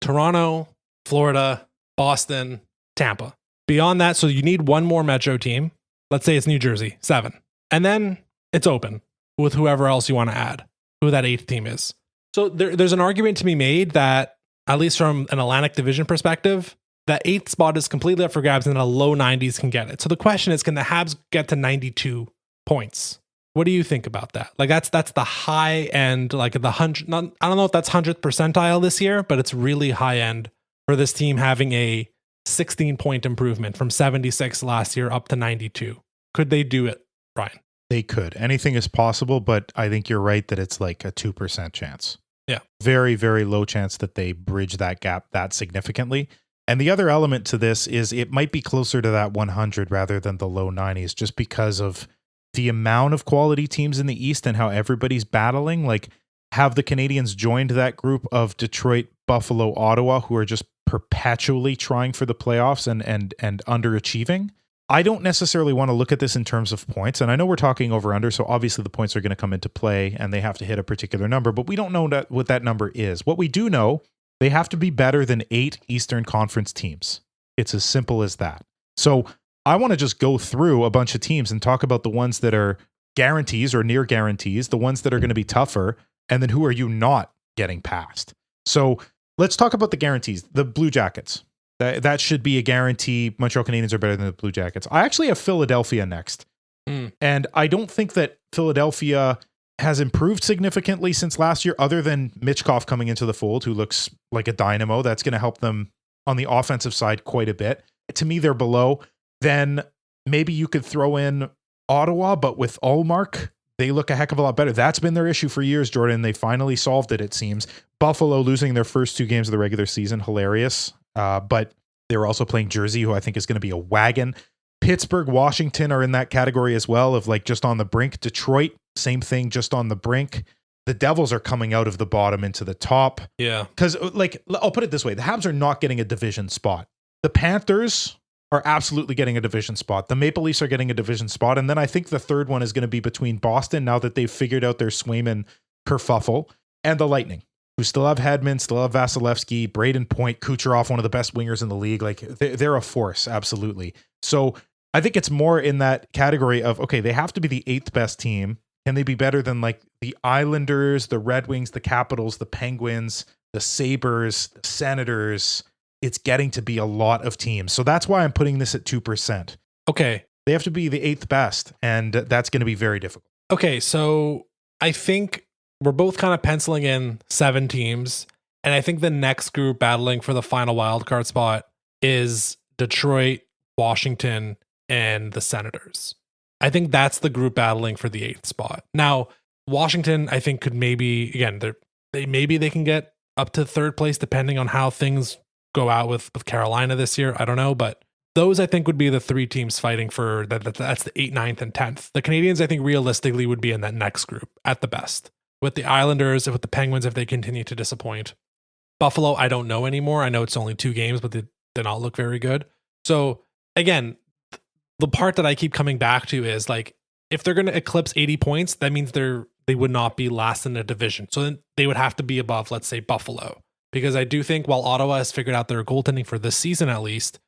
Toronto, Florida, Boston, Tampa. Beyond that, so you need one more Metro team. Let's say it's New Jersey, 7. And then it's open with whoever else you want to add, who that 8th team is. So there's an argument to be made that, at least from an Atlantic Division perspective, that 8th spot is completely up for grabs and a low 90s can get it. So the question is, can the Habs get to 92 points? What do you think about that? Like, that's the high end, like the 100. I don't know if that's 100th percentile this year, but it's really high end for this team having a 16 point improvement from 76 last year up to 92. Could they do it, Brian? They could. Anything is possible, but I think you're right that it's like a 2% chance. Yeah. Very, very low chance that they bridge that gap that significantly. And the other element to this is it might be closer to that 100 rather than the low 90s, just because of the amount of quality teams in the East and how everybody's battling. Like, have the Canadiens joined that group of Detroit, Buffalo, Ottawa, who are just perpetually trying for the playoffs and underachieving? I don't necessarily want to look at this in terms of points. And I know we're talking over under, so obviously the points are going to come into play and they have to hit a particular number, but we don't know what that number is. What we do know, they have to be better than 8 Eastern Conference teams. It's as simple as that. So I want to just go through a bunch of teams and talk about the ones that are guarantees or near guarantees, the ones that are going to be tougher, and then who are you not getting past. So let's talk about the guarantees. The Blue Jackets. That should be a guarantee. Montreal Canadiens are better than the Blue Jackets. I actually have Philadelphia next. And I don't think that Philadelphia has improved significantly since last year, other than Michkov coming into the fold, who looks like a dynamo. That's going to help them on the offensive side quite a bit. To me, they're below. Then maybe you could throw in Ottawa, but with Ullmark, they look a heck of a lot better. That's been their issue for years, Jordan. They finally solved it, it seems. Buffalo losing their first 2 games of the regular season, hilarious. But they were also playing Jersey, who I think is going to be a wagon. Pittsburgh, Washington are in that category as well, of like just on the brink. Detroit, same thing, just on the brink. The Devils are coming out of the bottom into the top. Yeah. Because, like, I'll put it this way. The Habs are not getting a division spot. The Panthers are absolutely getting a division spot. The Maple Leafs are getting a division spot. And then I think the third one is going to be between Boston, now that they've figured out their Swayman kerfuffle, and the Lightning, who still have Hedman, still have Vasilevsky, Braden Point, Kucherov, one of the best wingers in the league. Like, they're a force, absolutely. So I think it's more in that category of, okay, they have to be the 8th best team. Can they be better than like the Islanders, the Red Wings, the Capitals, the Penguins, the Sabres, the Senators? It's getting to be a lot of teams. So that's why I'm putting this at 2%. Okay. They have to be the 8th best, and that's going to be very difficult. Okay, so I think we're both kind of penciling in 7 teams, and I think the next group battling for the final wildcard spot is Detroit, Washington, and the Senators. I think that's the group battling for the 8th spot. Now, Washington, I think, could maybe, again, they can get up to 3rd place depending on how things go out with Carolina this year. I don't know, but those I think would be the 3 teams fighting for that's the 8th, 9th, and 10th. The Canadiens, I think, realistically would be in that next group at the best. With the Islanders, with the Penguins, if they continue to disappoint. Buffalo, I don't know anymore. I know it's only 2 games, but they did not look very good. So again, the part that I keep coming back to is like, if they're going to eclipse 80 points, that means they would not be last in the division. So then they would have to be above, let's say, Buffalo. Because I do think while Ottawa has figured out their goaltending for this season, at least,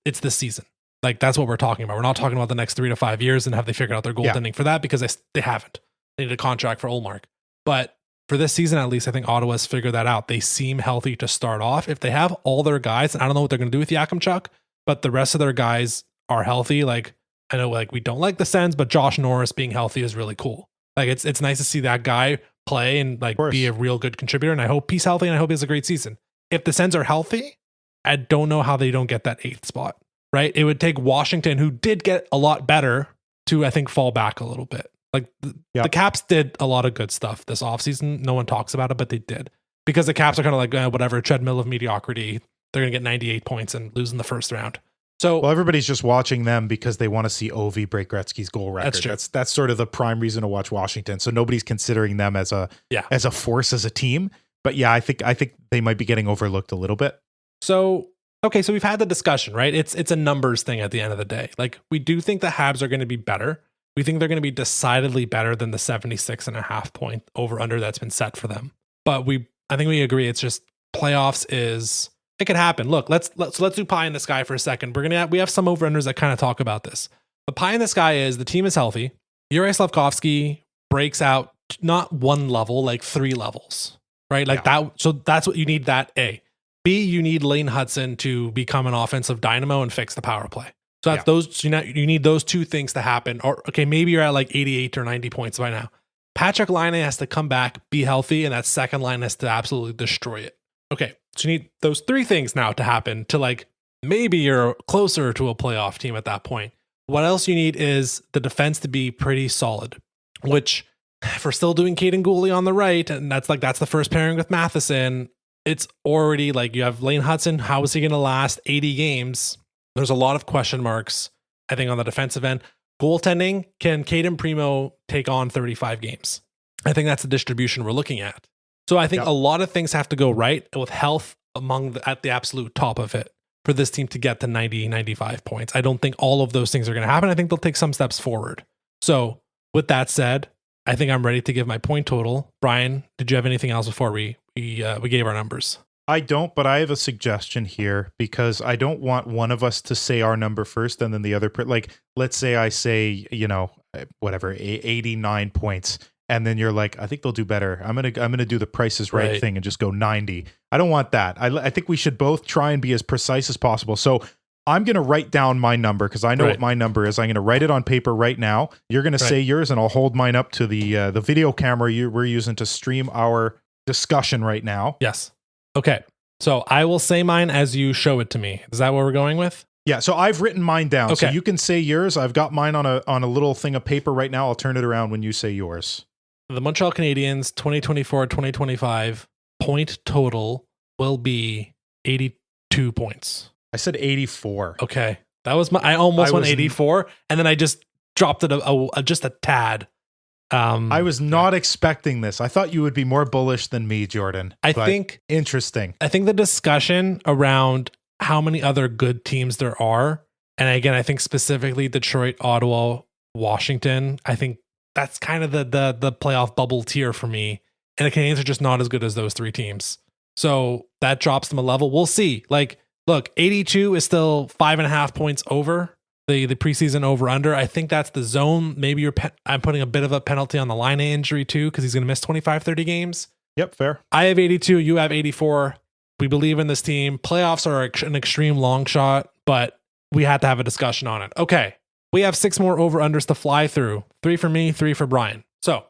it's this season. Like, that's what we're talking about. We're not talking about the next 3 to 5 years and have they figured out their goaltending for that, because they haven't. They need a contract for Ullmark. But for this season, at least, I think Ottawa's figured that out. They seem healthy to start off. If they have all their guys, and I don't know what they're going to do with Yakimchuk, but the rest of their guys are healthy. Like, I know, like, we don't like the Sens, but Josh Norris being healthy is really cool. Like, it's nice to see that guy play and like be a real good contributor. And I hope he's healthy, and I hope he has a great season. If the Sens are healthy, I don't know how they don't get that 8th spot, right? It would take Washington, who did get a lot better, to, I think, fall back a little bit. Like the Caps did a lot of good stuff this offseason. No one talks about it, but they did. Because the Caps are kind of like, whatever, treadmill of mediocrity. They're going to get 98 points and lose in the first round. So, well, everybody's just watching them because they want to see Ovi break Gretzky's goal record. That's true. That's sort of the prime reason to watch Washington. So nobody's considering them as a force, as a team. But yeah, I think they might be getting overlooked a little bit. So, okay, so we've had the discussion, right? It's a numbers thing at the end of the day. Like, we do think the Habs are going to be better. We think they're going to be decidedly better than the 76.5 point over under that's been set for them. But I think we agree. It's just playoffs it could happen. Look, let's do pie in the sky for a second. We have some over unders that kind of talk about this. The pie in the sky is the team is healthy. Yuri Slafkovsky breaks out not 1 level, like 3 levels, right? Like that. So that's what you need. That A. B, you need Lane Hudson to become an offensive dynamo and fix the power play. So that's those. So you need those 2 things to happen. Or okay, maybe you're at like 88 or 90 points by now. Patrick Laine has to come back, be healthy, and that second line has to absolutely destroy it. Okay, so you need those 3 things now to happen to, like, maybe you're closer to a playoff team at that point. What else you need is the defense to be pretty solid, which if we're still doing Caden Gooley on the right, and that's the first pairing with Matheson, it's already like you have Lane Hudson. How is he going to last 80 games? There's a lot of question marks, I think, on the defensive end. Goaltending, can Caden Primo take on 35 games? I think that's the distribution we're looking at. So I think a lot of things have to go right with health at the absolute top of it for this team to get to 90, 95 points. I don't think all of those things are going to happen. I think they'll take some steps forward. So with that said, I think I'm ready to give my point total. Brian, did you have anything else before we gave our numbers? I don't, but I have a suggestion here because I don't want one of us to say our number first and then the other. Like, let's say I say, 89 points. And then you're like, I think they'll do better. I'm gonna do the Price is Right thing and just go 90. I don't want that. I think we should both try and be as precise as possible. So I'm gonna write down my number because I know what my number is. I'm gonna write it on paper right now. You're gonna say yours, and I'll hold mine up to the video camera we're using to stream our discussion right now. Yes. Okay. So I will say mine as you show it to me. Is that what we're going with? Yeah, so I've written mine down. Okay. So you can say yours. I've got mine on a little thing of paper right now. I'll turn it around when you say yours. The Montreal Canadiens 2024-2025 point total will be 82 points. I said 84. Okay. That was I almost went 84, and then I just dropped it just a tad. I was not expecting this. I thought you would be more bullish than me, Jordan. I think interesting. I think the discussion around how many other good teams there are, and again, I think specifically Detroit, Ottawa, Washington, I think that's kind of the playoff bubble tier for me. And the Canadiens are just not as good as those three teams. So that drops them a level. We'll see. Like, look, 82 is still 5.5 points over the preseason over under. I think that's the zone. Maybe I'm putting a bit of a penalty on the Laine injury too, because he's going to miss 25, 30 games. Yep, fair. I have 82. You have 84. We believe in this team. Playoffs are an extreme long shot, but we had to have a discussion on it. Okay. We have 6 more over-unders to fly through. 3 for me, 3 for Brian. So,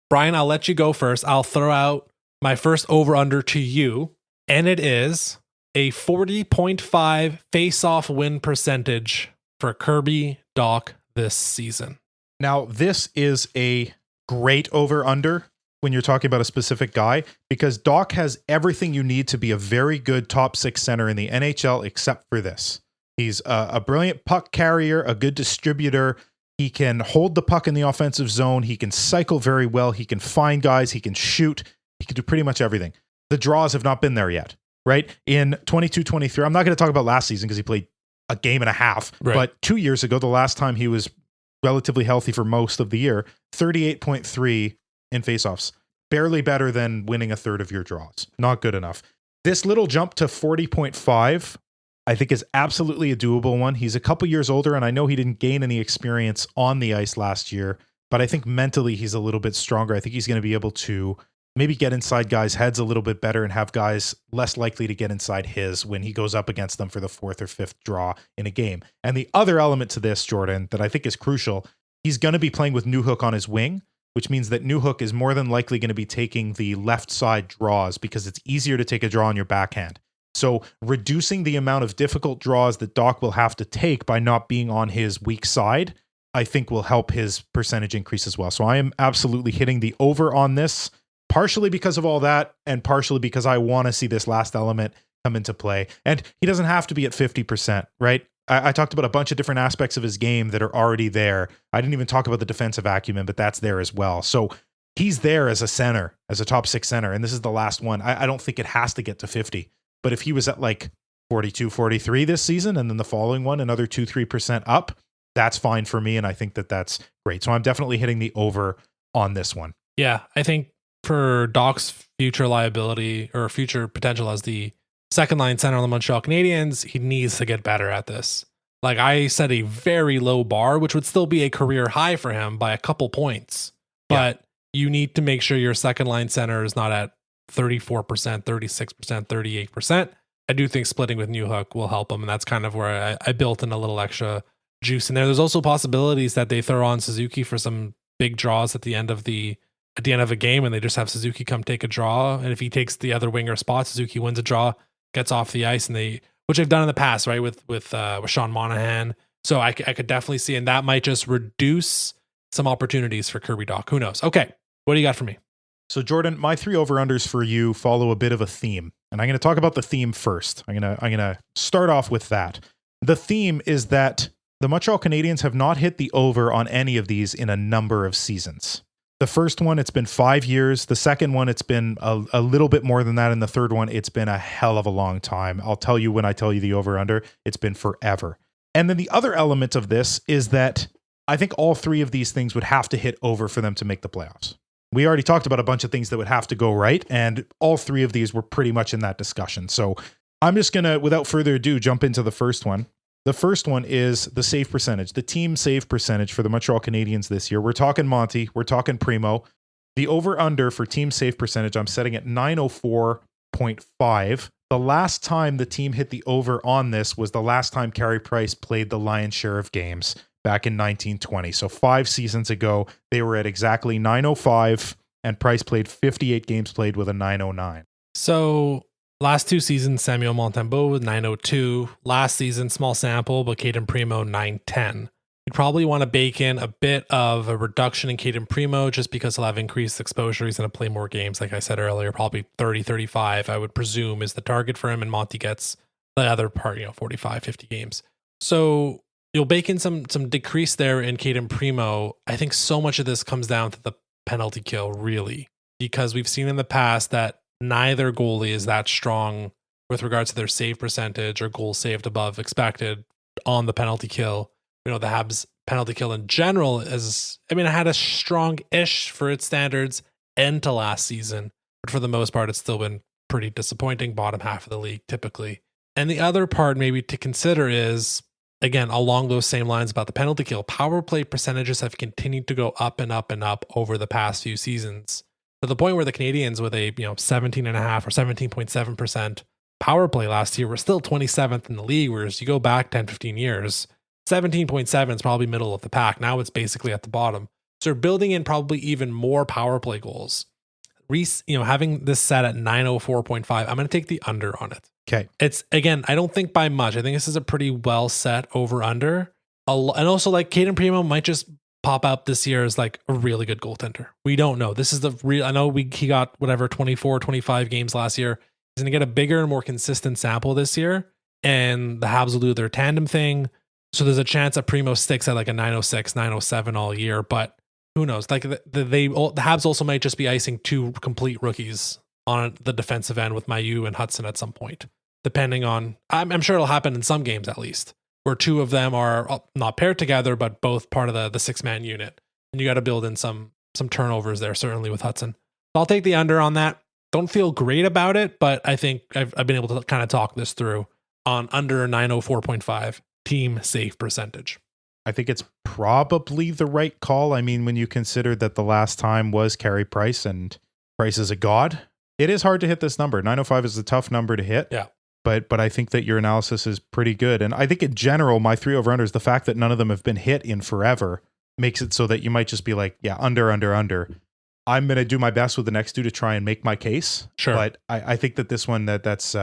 Brian, I'll let you go first. I'll throw out my first over-under to you, and it is a 40.5 face-off win percentage for Kirby Dach this season. Now, this is a great over-under when you're talking about a specific guy, because Dach has everything you need to be a very good top 6 center in the NHL except for this. He's a brilliant puck carrier, a good distributor. He can hold the puck in the offensive zone. He can cycle very well. He can find guys. He can shoot. He can do pretty much everything. The draws have not been there yet, right? In 22-23, I'm not going to talk about last season because he played a game and a half, but 2 years ago, the last time he was relatively healthy for most of the year, 38.3 in faceoffs. Barely better than winning a third of your draws. Not good enough. This little jump to 40.5 I think is absolutely a doable one. He's a couple years older, and I know he didn't gain any experience on the ice last year, but I think mentally he's a little bit stronger. I think he's going to be able to maybe get inside guys' heads a little bit better and have guys less likely to get inside his when he goes up against them for the 4th or 5th draw in a game. And the other element to this, Jordan, that I think is crucial, he's going to be playing with Newhook on his wing, which means that Newhook is more than likely going to be taking the left side draws because it's easier to take a draw on your backhand. So reducing the amount of difficult draws that Dach will have to take by not being on his weak side, I think will help his percentage increase as well. So I am absolutely hitting the over on this, partially because of all that, and partially because I want to see this last element come into play. And he doesn't have to be at 50%, right? I talked about a bunch of different aspects of his game that are already there. I didn't even talk about the defensive acumen, but that's there as well. So he's there as a center, as a top 6 center, and this is the last one. I don't think it has to get to 50. But if he was at like 42, 43 this season, and then the following one, another 2-3% up, that's fine for me. And I think that that's great. So I'm definitely hitting the over on this one. Yeah, I think for Dach's future liability or future potential as the second line center on the Montreal Canadiens, he needs to get better at this. Like, I set a very low bar, which would still be a career high for him by a couple points. But you need to make sure your second line center is not at 34%, 36%, 38%. I do think splitting with Newhook will help him, and that's kind of where I built in a little extra juice in there. There's also possibilities that they throw on Suzuki for some big draws at the end of a game, and they just have Suzuki come take a draw, and if he takes the other winger spot, Suzuki wins a draw, gets off the ice, and which they've done in the past, right? With Sean Monahan So I could definitely see, and that might just reduce some opportunities for Kirby Dach. Who knows? Okay, what do you got for me? So Jordan, my 3 over-unders for you follow a bit of a theme. And I'm going to talk about the theme first. I'm going to start off with that. The theme is that the Montreal Canadiens have not hit the over on any of these in a number of seasons. The first one, it's been 5 years. The second one, it's been a little bit more than that. And the third one, it's been a hell of a long time. I'll tell you when I tell you the over-under, it's been forever. And then the other element of this is that I think all 3 of these things would have to hit over for them to make the playoffs. We already talked about a bunch of things that would have to go right, and all 3 of these were pretty much in that discussion. So I'm just going to, without further ado, jump into the first one. The first one is the save percentage, the team save percentage for the Montreal Canadiens this year. We're talking Monty, we're talking Primo. The over-under for team save percentage, I'm setting at 904.5. The last time the team hit the over on this was the last time Carey Price played the lion's share of games, back in 1920. So 5 seasons ago, they were at exactly 905, and Price played 58 games played with a 909. So last 2 seasons, Samuel Montembeault with 902. Last season, small sample, but Caden Primo 910. You'd probably want to bake in a bit of a reduction in Caden Primo just because he'll have increased exposure. He's going to play more games, like I said earlier, probably 30, 35, I would presume, is the target for him, and Monty gets the other part, 45, 50 games. So you'll bake in some decrease there in Caden Primo. I think so much of this comes down to the penalty kill, really, because we've seen in the past that neither goalie is that strong with regards to their save percentage or goals saved above expected on the penalty kill. The Habs penalty kill in general it had a strong-ish for its standards end to last season, but for the most part, it's still been pretty disappointing, bottom half of the league typically. And the other part maybe to consider is, again, along those same lines about the penalty kill, power play percentages have continued to go up and up and up over the past few seasons, to the point where the Canadiens with a 17.5 or 17.7% power play last year were still 27th in the league, whereas you go back 10, 15 years, 17.7 is probably middle of the pack. Now it's basically at the bottom. So you're building in probably even more power play goals. Having this set at 904.5, I'm going to take the under on it. Okay. It's, again, I don't think by much. I think this is a pretty well set over under. And also, like, Caden Primo might just pop up this year as like a really good goaltender. We don't know. This is the real, I know he got 24, 25 games last year. He's going to get a bigger and more consistent sample this year. And the Habs will do their tandem thing. So there's a chance that Primo sticks at like a 906, 907 all year. But who knows? Like the Habs also might just be icing 2 complete rookies on the defensive end with Mailloux and Hudson at some point, depending on, I'm sure it'll happen in some games at least, where 2 of them are not paired together, but both part of the 6-man unit. And you got to build in some turnovers there, certainly with Hudson. So I'll take the under on that. Don't feel great about it, but I think I've been able to kind of talk this through on under 904.5 team save percentage. I think it's probably the right call. I mean, when you consider that the last time was Carey Price, and Price is a god, it is hard to hit this number. 905 is a tough number to hit. Yeah. But I think that your analysis is pretty good. And I think in general, my 3 over-unders, the fact that none of them have been hit in forever makes it so that you might just be like, yeah, under. I'm going to do my best with the next 2 to try and make my case. Sure. But I think that this one, that's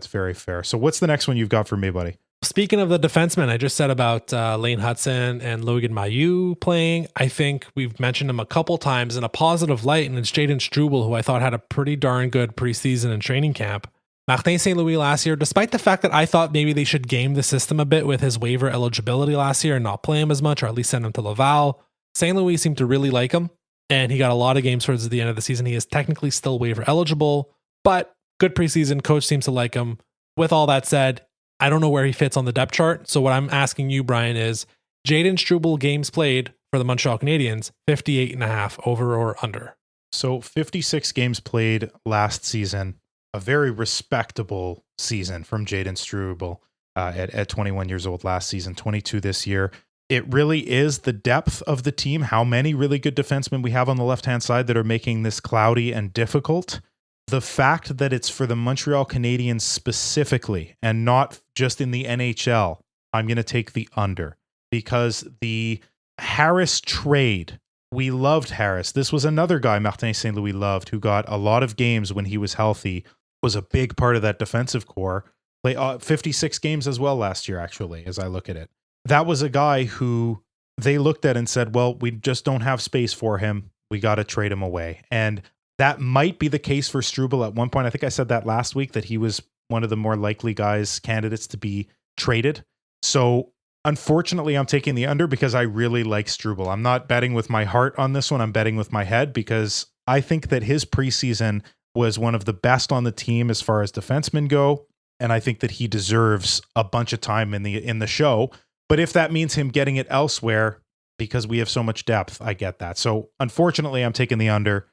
very fair. So what's the next one you've got for me, buddy? Speaking of the defensemen, I just said about Lane Hudson and Logan Mailloux playing. I think we've mentioned him a couple times in a positive light, and it's Jaden Struble, who I thought had a pretty darn good preseason and training camp. Martin St. Louis last year, despite the fact that I thought maybe they should game the system a bit with his waiver eligibility last year and not play him as much, or at least send him to Laval, St. Louis seemed to really like him, and he got a lot of games towards the end of the season. He is technically still waiver eligible, but good preseason. Coach seems to like him. With all that said, I don't know where he fits on the depth chart. So what I'm asking you, Brian, is Jaden Struble games played for the Montreal Canadiens, 58.5 over or under. So 56 games played last season, a very respectable season from Jaden Struble at 21 years old last season, 22 this year. It really is the depth of the team, how many really good defensemen we have on the left-hand side that are making this cloudy and difficult. The fact that it's for the Montreal Canadiens specifically and not just in the NHL, I'm going to take the under, because the Harris trade, we loved Harris. This was another guy Martin St. Louis loved, who got a lot of games when he was healthy, was a big part of that defensive core. Play 56 games as well last year, actually, as I look at it. that was a guy who they looked at and said, well, we just don't have space for him. We got to trade him away. And that might be the case for Struble at one point. I think I said that last week, that he was one of the more likely candidates to be traded. So unfortunately, I'm taking the under because I really like Struble. I'm not betting with my heart on this one. I'm betting with my head because I think that his preseason was one of the best on the team as far as defensemen go. And I think that he deserves a bunch of time in the show. But if that means him getting it elsewhere because we have so much depth, I get that. So unfortunately, I'm taking the under.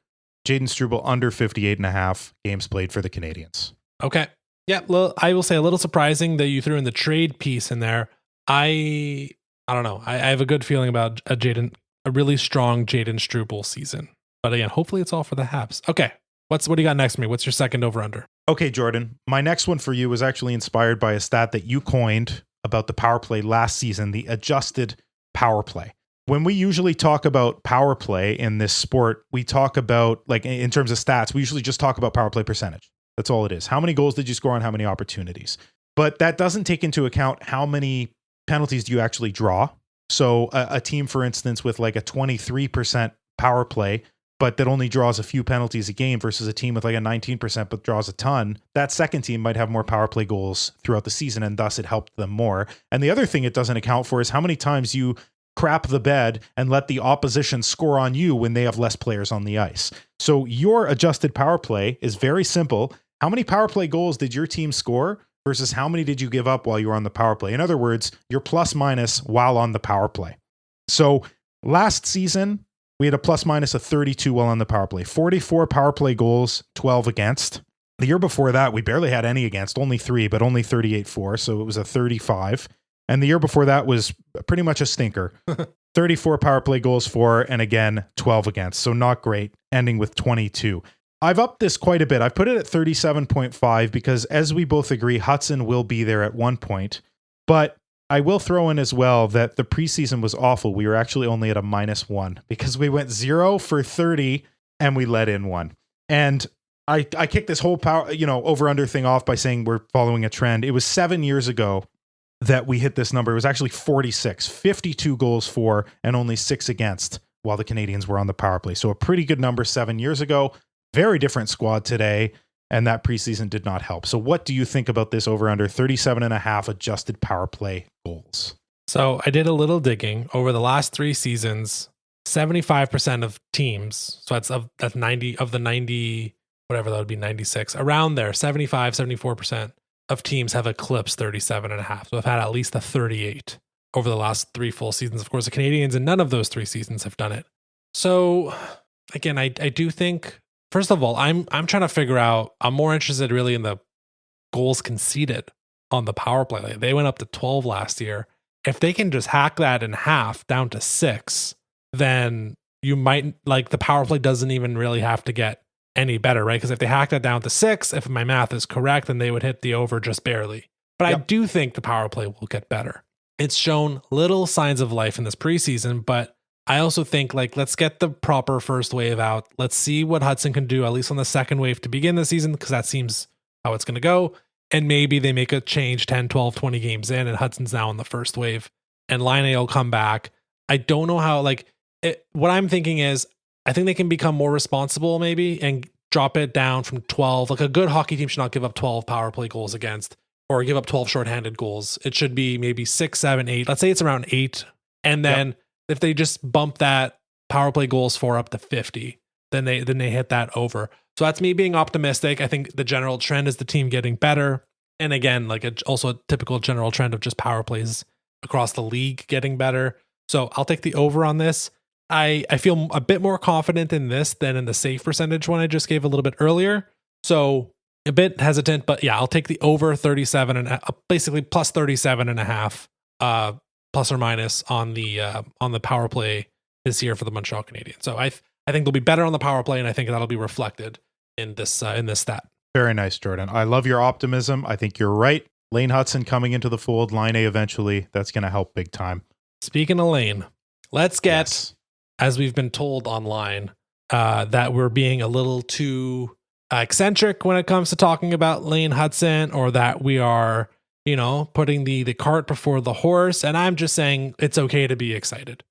Jayden Struble under 58.5 games played for the Canadiens. Okay. Yeah, well, I will say a little surprising that you threw in the trade piece in there. I don't know. I have a good feeling about a really strong Jayden Struble season. But again, hopefully it's all for the Habs. Okay. What do you got next for me? What's your second over under? Okay, Jordan. My next one for you was actually inspired by a stat that you coined about the power play last season, the adjusted power play. When we usually talk about power play in this sport, we talk about, like, in terms of stats, we usually just talk about power play percentage. That's all it is. How many goals did you score on how many opportunities? But that doesn't take into account how many penalties do you actually draw. So a team, for instance, with like a 23% power play, but that only draws a few penalties a game versus a team with like a 19% but draws a ton, that second team might have more power play goals throughout the season, and thus it helped them more. And the other thing it doesn't account for is how many times you crap the bed and let the opposition score on you when they have less players on the ice. So your adjusted power play is very simple. How many power play goals did your team score versus how many did you give up while you were on the power play? In other words, your plus minus while on the power play. So last season, we had a plus minus of 32 while on the power play. 44 power play goals, 12 against. The year before that, we barely had any against, only 3, but only 38 for. So it was a 35. And the year before that was pretty much a stinker. 34 power play goals for, and again, 12 against. So not great, ending with 22. I've upped this quite a bit. I've put it at 37.5 because, as we both agree, Hudson will be there at one point. But I will throw in as well that the preseason was awful. We were actually only at a -1 because we went 0 for 30 and we let in 1. And I kicked this whole over under thing off by saying we're following a trend. It was 7 years ago that we hit this number. It was actually 46, 52 goals for and only 6 against while the Canadiens were on the power play. So a pretty good number 7 years ago. Very different squad today, and that preseason did not help. So what do you think about this over under 37.5 adjusted power play goals? So I did a little digging over the last 3 seasons. 75% of teams, so that's 90 of the 90, whatever that would be, 96, around there, 74% of teams have eclipsed 37.5. So I've had at least a 38 over the last 3 full seasons. Of course, the Canadiens in none of those 3 seasons have done it. So again, I do think, first of all, I'm trying to figure out, I'm more interested really in the goals conceded on the power play. Like, they went up to 12 last year. If they can just hack that in half down to 6, then you might, like, the power play doesn't even really have to get any better, right? Because if they hack that down to 6, if my math is correct, then they would hit the over just barely. But yep. I do think the power play will get better. It's shown little signs of life in this preseason, but I also think, like, let's get the proper first wave out. Let's see what Hudson can do, at least on the second wave to begin the season, because that seems how it's going to go. And maybe they make a change 10, 12, 20 games in, and Hudson's now on the first wave, and Laine will come back. I don't know how, what I'm thinking is, I think they can become more responsible maybe and drop it down from 12. Like, a good hockey team should not give up 12 power play goals against, or give up 12 shorthanded goals. It should be maybe 6, 7, 8. Let's say it's around 8. And then if they just bump that power play goals for up to 50, then they hit that over. So that's me being optimistic. I think the general trend is the team getting better. And again, also a typical general trend of just power plays across the league getting better. So I'll take the over on this. I feel a bit more confident in this than in the save percentage one I just gave a little bit earlier. So a bit hesitant, but yeah, I'll take the over 37 and basically plus 37.5, plus or minus on the power play this year for the Montreal Canadiens. So I think they'll be better on the power play, and I think that'll be reflected in this stat. Very nice, Jordan. I love your optimism. I think you're right. Laine Hudson coming into the fold, Laine eventually. That's going to help big time. Speaking of Laine, let's get, as we've been told online, that we're being a little too eccentric when it comes to talking about Laine Hudson, or that we are putting the cart before the horse. And I'm just saying it's okay to be excited.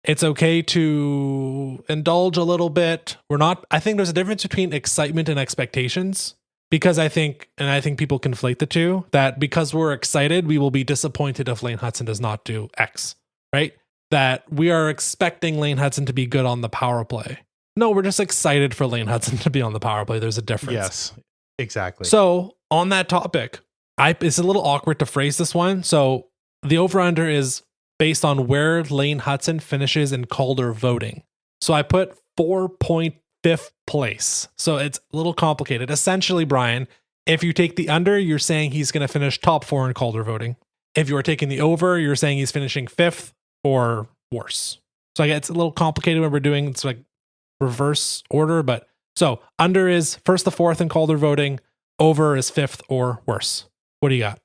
It's okay to indulge a little bit. I think there's a difference between excitement and expectations, because I think people conflate the two, that because we're excited, we will be disappointed if Laine Hudson does not do X, right? That we are expecting Laine Hudson to be good on the power play. No, we're just excited for Laine Hudson to be on the power play. There's a difference. Yes, exactly. So on that topic, it's a little awkward to phrase this one. So the over-under is based on where Laine Hudson finishes in Calder voting. So I put 4.5th place. So it's a little complicated. Essentially, Brian, if you take the under, you're saying he's going to finish top 4 in Calder voting. If you are taking the over, you're saying he's finishing 5th or worse. So it's a little complicated when we're doing it's like reverse order, but so under is 1st to 4th in Calder voting, over is 5th or worse. What do you got?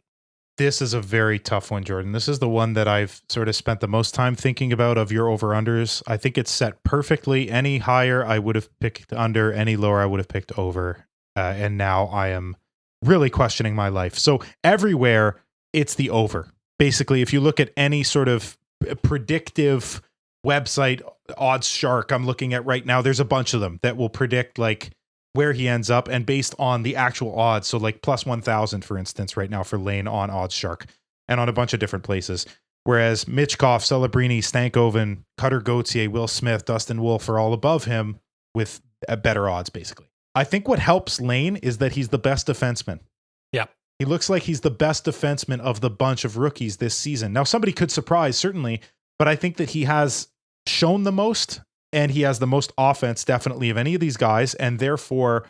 This is a very tough one, Jordan. This is the one that I've sort of spent the most time thinking about of your over-unders. I think it's set perfectly. Any higher, I would have picked under. Any lower, I would have picked over. And now I am really questioning my life. So everywhere, it's the over. Basically, if you look at any sort of predictive website, Odds Shark, I'm looking at right now, there's a bunch of them that will predict like where he ends up, and based on the actual odds. So like plus 1,000, for instance, right now for Laine on Odds Shark and on a bunch of different places. Whereas Michkov, Celebrini, Stankoven, Cutter Gauthier, Will Smith, Dustin Wolf are all above him with better odds, basically. I think what helps Laine is that he's the best defenseman. Yeah. He looks like he's the best defenseman of the bunch of rookies this season. Now, somebody could surprise, certainly, but I think that he has shown the most, and he has the most offense, definitely, of any of these guys. And therefore,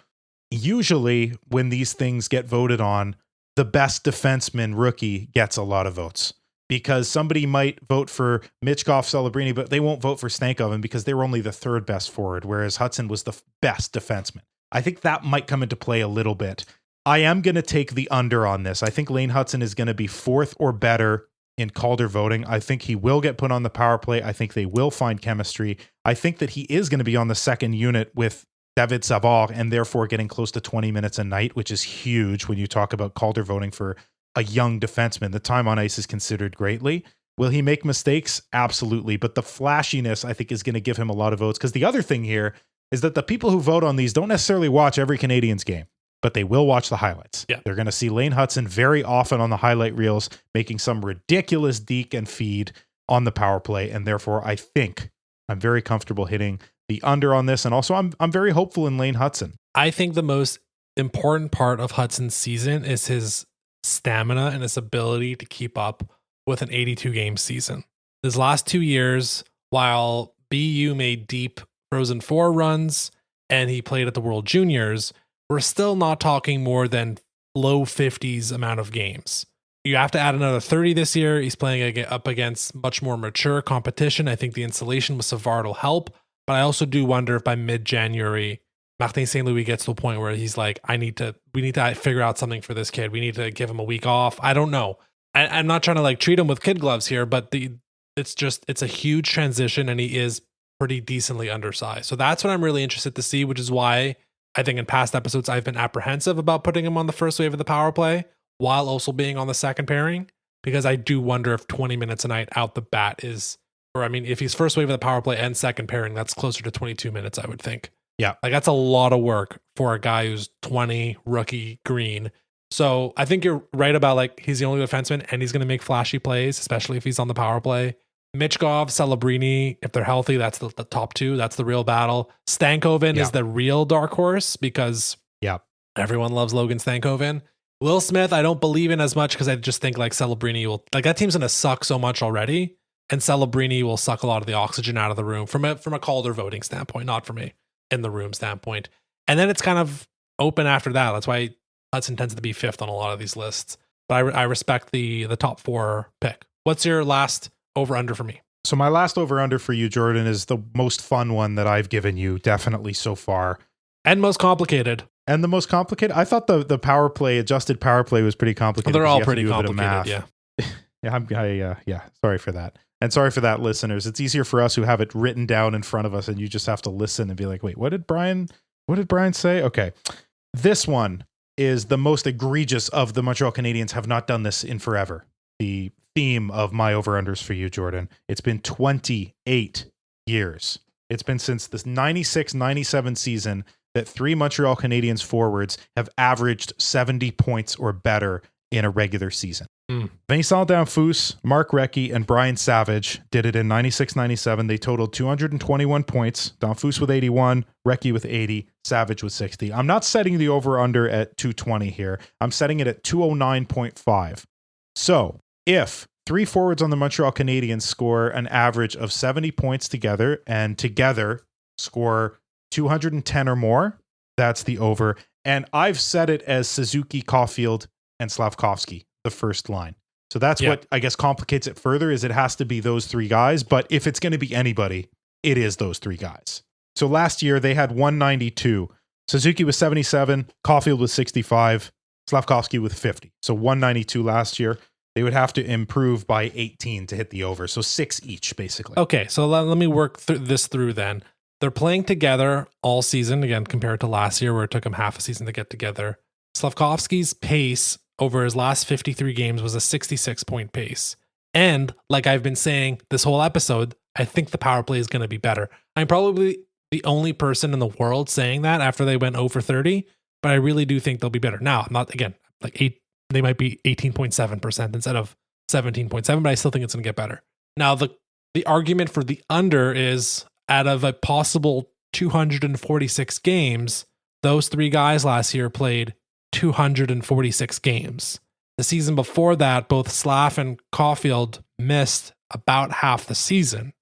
usually when these things get voted on, the best defenseman rookie gets a lot of votes, because somebody might vote for Michkov, Celebrini, but they won't vote for Stankoven because they were only the 3rd best forward, whereas Hudson was the best defenseman. I think that might come into play a little bit. I am going to take the under on this. I think Laine Hudson is going to be 4th or better in Calder voting. I think he will get put on the power play. I think they will find chemistry. I think that he is going to be on the second unit with David Savard, and therefore getting close to 20 minutes a night, which is huge when you talk about Calder voting for a young defenseman. The time on ice is considered greatly. Will he make mistakes? Absolutely. But the flashiness, I think, is going to give him a lot of votes, because the other thing here is that the people who vote on these don't necessarily watch every Canadiens game, but they will watch the highlights. Yeah. They're going to see Laine Hudson very often on the highlight reels, making some ridiculous deke and feed on the power play. And therefore, I think I'm very comfortable hitting the under on this. And also, I'm very hopeful in Laine Hudson. I think the most important part of Hudson's season is his stamina and his ability to keep up with an 82-game season. His last 2 years, while BU made deep Frozen Four runs and he played at the World Juniors, we're still not talking more than low 50s amount of games. You have to add another 30 this year. He's playing up against much more mature competition. I think the insulation with Savard will help, but I also do wonder if by mid-January, Martin St. Louis gets to a point where he's like, we need to figure out something for this kid. We need to give him a week off. I don't know. I'm not trying to like treat him with kid gloves here, but it's a huge transition, and he is pretty decently undersized. So that's what I'm really interested to see, which is why I think in past episodes, I've been apprehensive about putting him on the first wave of the power play while also being on the second pairing, because I do wonder if 20 minutes a night out the bat is, or I mean, if he's first wave of the power play and second pairing, that's closer to 22 minutes, I would think. Yeah. Like that's a lot of work for a guy who's 20, rookie, green. So I think you're right about like, he's the only defenseman and he's going to make flashy plays, especially if he's on the power play. Michkov, Celebrini, if they're healthy, that's the top two. That's the real battle. Stankoven is the real dark horse because everyone loves Logan Stankoven. Will Smith, I don't believe in as much because I just think like Celebrini will, like that team's going to suck so much already, and Celebrini will suck a lot of the oxygen out of the room from a Calder voting standpoint, not from a in the room standpoint. And then it's kind of open after that. That's why Hudson tends to be 5th on a lot of these lists. But I respect the top 4 pick. What's your last over-under for me? So my last over-under for you, Jordan, is the most fun one that I've given you, definitely so far. And most complicated. And the most complicated? I thought the power play, adjusted power play was pretty complicated. They're all pretty complicated, yeah. Yeah, sorry for that. And sorry for that, listeners. It's easier for us who have it written down in front of us, and you just have to listen and be like, wait, what did Brian say? Okay. This one, is the most egregious of the Montreal Canadiens have not done this in forever. The theme of my over-unders for you, Jordan. It's been 28 years. It's been since the 96-97 season that 3 Montreal Canadiens forwards have averaged 70 points or better in a regular season. Vincent Damphousse, Mark Recchi, and Brian Savage did it in 96-97. They totaled 221 points. Damphousse with 81, Recchi with 80, Savage with 60. I'm not setting the over-under at 220 here. I'm setting it at 209.5. So if 3 forwards on the Montreal Canadiens score an average of 70 points together and together score 210 or more, that's the over. And I've set it as Suzuki, Caulfield, and Slafkovsky, the first line. So that's what I guess complicates it further, is it has to be those 3 guys. But if it's going to be anybody, it is those 3 guys. So last year they had 192. Suzuki was 77, Caulfield was 65, Slafkovsky with 50. So 192 last year. They would have to improve by 18 to hit the over. So 6 each, basically. Okay, so let me work this through then. They're playing together all season, again, compared to last year where it took them half a season to get together. Slafkovsky's pace over his last 53 games was a 66-point pace. And like I've been saying this whole episode, I think the power play is going to be better. I'm probably the only person in the world saying that after they went over 30, but I really do think they'll be better. Now, I'm not, again, like they might be 18.7% instead of 17.7, but I still think it's going to get better. Now, the argument for the under is out of a possible 246 games, those 3 guys last year played 246 games. The season before that, both Slav and Caulfield missed about half the season.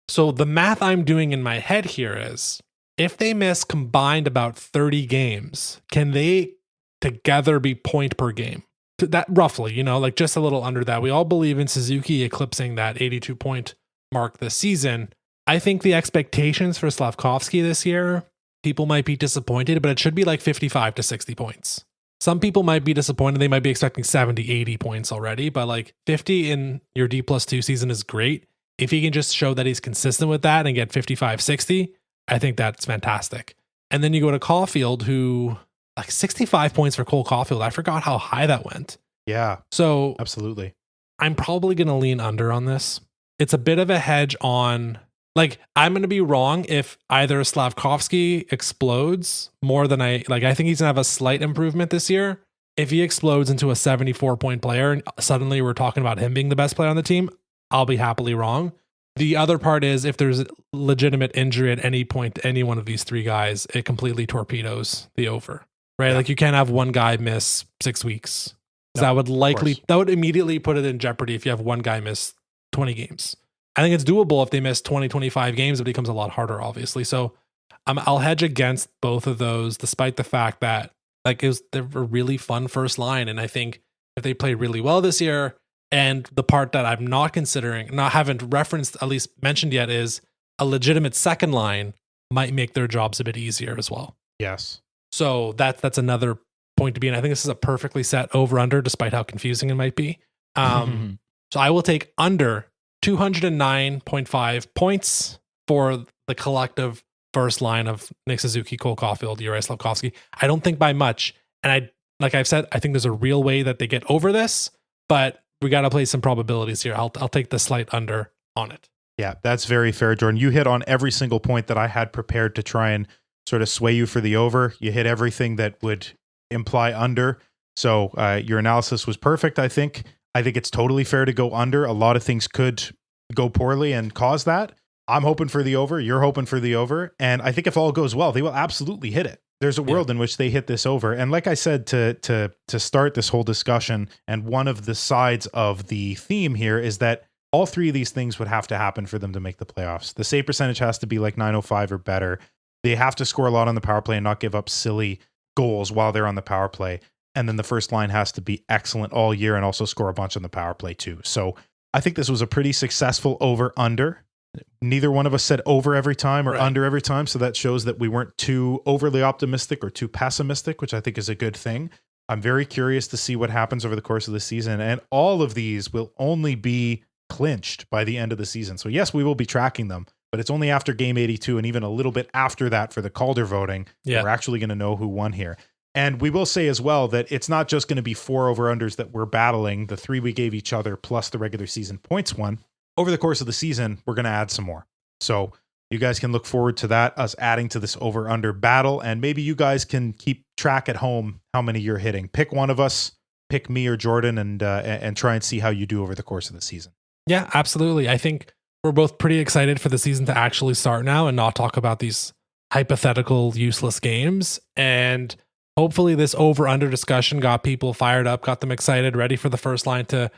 So the math I'm doing in my head here is, if they miss combined about 30 games, can they together be point per game? That roughly, like just a little under that. We all believe in Suzuki eclipsing that 82 point mark this season. I think the expectations for Slafkovsky this year, people might be disappointed, but it should be like 55 to 60 points. Some people might be disappointed. They might be expecting 70, 80 points already, but like 50 in your D+2 season is great. If he can just show that he's consistent with that and get 55, 60, I think that's fantastic. And then you go to Caulfield, who like 65 points for Cole Caulfield. I forgot how high that went. Yeah. So absolutely. I'm probably going to lean under on this. It's a bit of a hedge on, like, I'm going to be wrong if either Slafkovsky explodes more than I think he's going to have a slight improvement this year. If he explodes into a 74-point player and suddenly we're talking about him being the best player on the team, I'll be happily wrong. The other part is, if there's a legitimate injury at any point to any one of these 3 guys, it completely torpedoes the over, right? Yeah. Like, you can't have one guy miss 6 weeks. No, that would immediately put it in jeopardy if you have one guy miss 20 games. I think it's doable if they miss 20, 25 games. It becomes a lot harder, obviously. So I'll hedge against both of those, despite the fact that they're a really fun first line. And I think if they play really well this year, and the part that I'm not considering, haven't referenced, at least mentioned yet, is a legitimate second line might make their jobs a bit easier as well. Yes. So that's another point to be in. I think this is a perfectly set over-under, despite how confusing it might be. So I will take under 209.5 points for the collective first line of Nick Suzuki, Cole Caulfield, Juraj Slafkovsky. I don't think by much. And like I've said, I think there's a real way that they get over this, but we got to play some probabilities here. I'll take the slight under on it. Yeah, that's very fair, Jordan. You hit on every single point that I had prepared to try and sort of sway you for the over. You hit everything that would imply under. So your analysis was perfect, I think. I think it's totally fair to go under. A lot of things could go poorly and cause that. I'm hoping for the over. You're hoping for the over. And I think if all goes well, they will absolutely hit it. There's a world in which they hit this over. And like I said, to start this whole discussion, and one of the sides of the theme here is that all 3 of these things would have to happen for them to make the playoffs. The save percentage has to be like .905 or better. They have to score a lot on the power play and not give up silly goals while they're on the power play. And then the first line has to be excellent all year and also score a bunch on the power play too. So I think this was a pretty successful over-under. Neither one of us said over every time or under every time. So that shows that we weren't too overly optimistic or too pessimistic, which I think is a good thing. I'm very curious to see what happens over the course of the season. And all of these will only be clinched by the end of the season. So yes, we will be tracking them, but it's only after game 82 and even a little bit after that for the Calder voting. We're actually going to know who won here. And we will say as well that it's not just going to be 4 over-unders that we're battling, the 3 we gave each other plus the regular season points one. Over the course of the season, we're going to add some more. So you guys can look forward to that, us adding to this over-under battle. And maybe you guys can keep track at home how many you're hitting. Pick one of us, pick me or Jordan, and try and see how you do over the course of the season. Yeah, absolutely. I think we're both pretty excited for the season to actually start now and not talk about these hypothetical, useless games. And hopefully this over-under discussion got people fired up, got them excited, ready for the first line to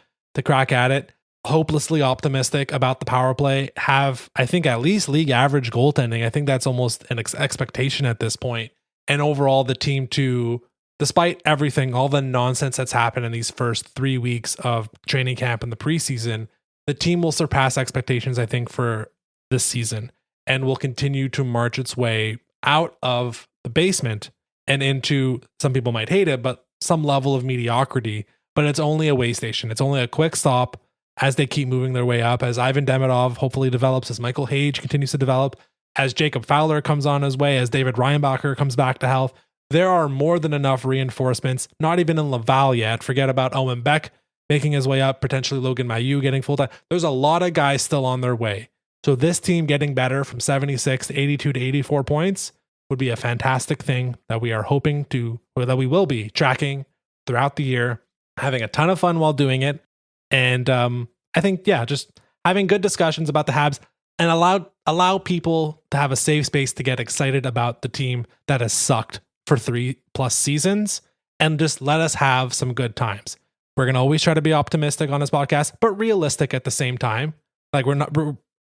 crack at it. Hopelessly optimistic about the power play. Have, I think, at least league average goaltending. I think that's almost an expectation at this point. And overall, the team to, despite everything, all the nonsense that's happened in these first 3 weeks of training camp and the preseason, the team will surpass expectations, I think, for this season and will continue to march its way out of the basement and into, some people might hate it, but some level of mediocrity. But it's only a way station. It's only a quick stop as they keep moving their way up, as Ivan Demidov hopefully develops, as Michael Hage continues to develop, as Jacob Fowler comes on his way, as David Reinbacher comes back to health. There are more than enough reinforcements, not even in Laval yet. Forget about Owen Beck making his way up, potentially Logan Mailloux getting full-time. There's a lot of guys still on their way. So this team getting better from 76 to 82 to 84 points would be a fantastic thing that we are hoping to, or that we will be tracking throughout the year, having a ton of fun while doing it. And I think, yeah, just having good discussions about the Habs and allow people to have a safe space to get excited about the team that has sucked for 3+ seasons, and just let us have some good times. We're going to always try to be optimistic on this podcast, but realistic at the same time. Like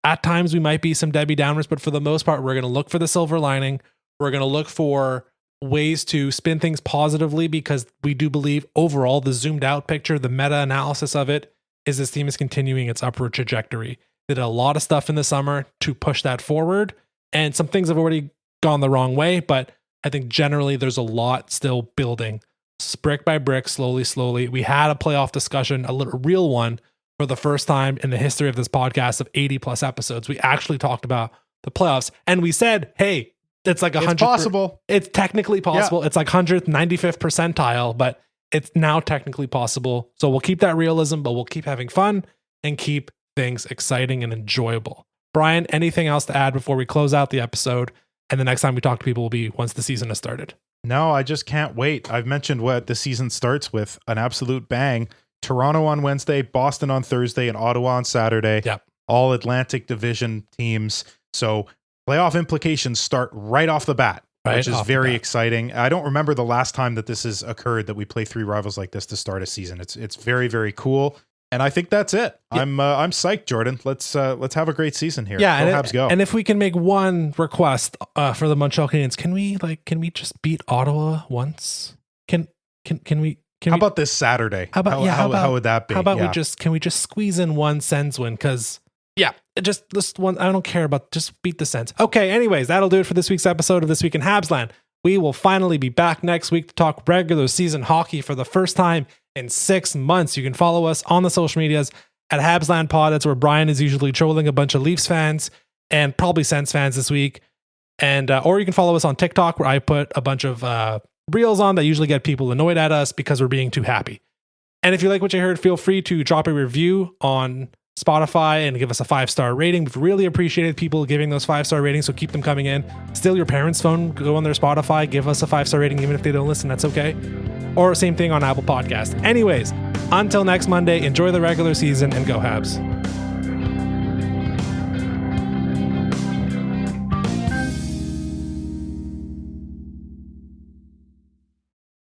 at times we might be some Debbie Downers, but for the most part, we're going to look for the silver lining. We're going to look for ways to spin things positively, because we do believe overall the zoomed out picture, the meta analysis of it, is this team is continuing its upward trajectory. They did a lot of stuff in the summer to push that forward, and some things have already gone the wrong way, but I think generally there's a lot still building, brick by brick, slowly. We had a playoff discussion, a little real one, for the first time in the history of this podcast of 80+ episodes. We actually talked about the playoffs, and we said, hey, it's like 100. It's possible. It's technically possible. Yeah. It's like 100th, 95th percentile, but it's now technically possible. So we'll keep that realism, but we'll keep having fun and keep things exciting and enjoyable. Brian, anything else to add before we close out the episode? And the next time we talk to people will be once the season has started. No, I just can't wait. I've mentioned what the season starts with, an absolute bang. Toronto on Wednesday, Boston on Thursday, and Ottawa on Saturday. Yep. All Atlantic Division teams. So playoff implications start right off the bat, which is very exciting. I don't remember the last time that this has occurred, that we play 3 rivals like this to start a season. It's very, very cool. And I think that's it. Yeah. I'm psyched, Jordan. Let's have a great season here. Yeah, go Habs, go. And if we can make one request for the Montreal Canadiens, can we just beat Ottawa once? Can we? How about this Saturday? How would that be? How about we just squeeze in one Sens win? Because just this one, I don't care about, just beat the Sens. Okay, anyways, that'll do it for this week's episode of This Week in Habsland. We will finally be back next week to talk regular season hockey for the first time in 6 months. You can follow us on the social medias at Habsland Pod. That's where Brian is usually trolling a bunch of Leafs fans and probably Sens fans this week. And or you can follow us on TikTok, where I put a bunch of reels on that usually get people annoyed at us because we're being too happy. And if you like what you heard, feel free to drop a review on Spotify and give us a 5-star rating. We've really appreciated people giving those 5-star ratings, so keep them coming in. Steal your parents' phone, go on their Spotify, give us a 5-star rating even if they don't listen, that's okay. Or same thing on Apple Podcasts. Anyways, until next Monday, enjoy the regular season and go Habs.